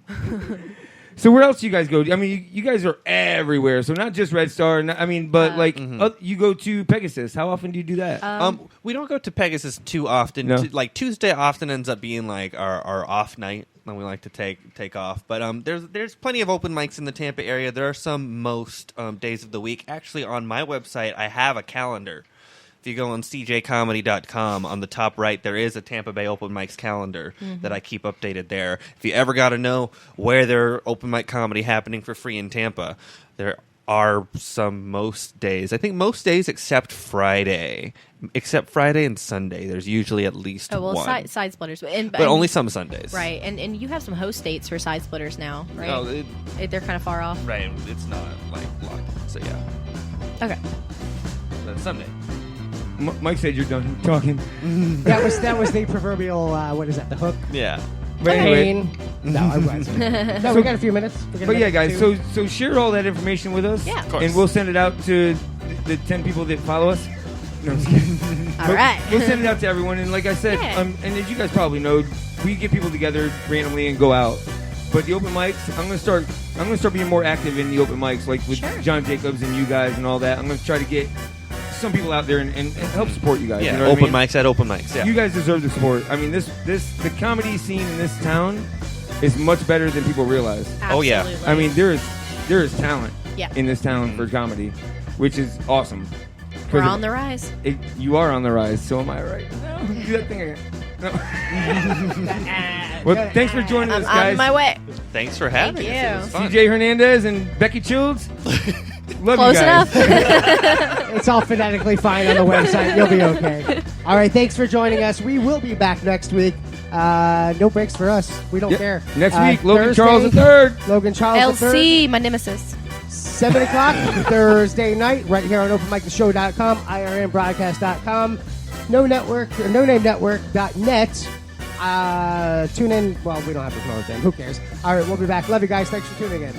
So where else do you guys go? I mean, you guys are everywhere. So not just Red Star. But you go to Pegasus. How often do you do that? We don't go to Pegasus too often. No. Like Tuesday often ends up being like our off night when we like to take off. But there's plenty of open mics in the Tampa area. There are some most days of the week. Actually, on my website, I have a calendar. If you go on cjcomedy.com, on the top right, there is a Tampa Bay open mics calendar that I keep updated there. If you ever got to know where there are open mic comedy happening for free in Tampa, there are some most days. I think most days except Friday. Except Friday and Sunday. There's usually at least one. Side splitters. But only some Sundays. Right, and you have some host dates for side splitters now, right? No, They're kind of far off. right. It's not like locked. So yeah. Okay. That's Sunday. Mike said you're done talking. That was the proverbial, what is that, the hook? Yeah. But anyway, Pain. No, I wasn't. No, we got a few minutes. but yeah, guys. So share all that information with us. Yeah. Of course. And we'll send it out to the 10 people that follow us. No, I'm just kidding. All But right. We'll send it out to everyone. And like I said, Yeah. and as you guys probably know, we get people together randomly and go out. But the open mics, I'm gonna start being more active in the open mics, like with John Jacobs and you guys and all that. I'm gonna try to get some people out there and help support you guys. Yeah, you know what open I mean? mics at open mics. Yeah. You guys deserve the support. I mean, the comedy scene in this town is much better than people realize. Oh, yeah. Absolutely. I mean, there is talent Yeah. in this town for comedy, which is awesome. We're on the rise. You are on the rise, so am I, right? No, do that thing again. No. Well, thanks for joining us, I'm guys. on my way. Thanks for having Thank us. It you. was fun. CJ Hernandez and Becca Childs. Love Close you guys. enough. It's all phonetically fine on the website. You'll be okay. All right, thanks for joining us. We will be back next week. No breaks for us. We don't Yep. care. Next week, Logan Thursday, Charles III. Logan Charles III. LC, my nemesis. 7 o'clock Thursday night, right here on OpenMicTheShow.com, IRNBroadcast.com, No Name Network.net. Tune in. Well, we don't have to promote them. Who cares? All right, we'll be back. Love you guys. Thanks for tuning in.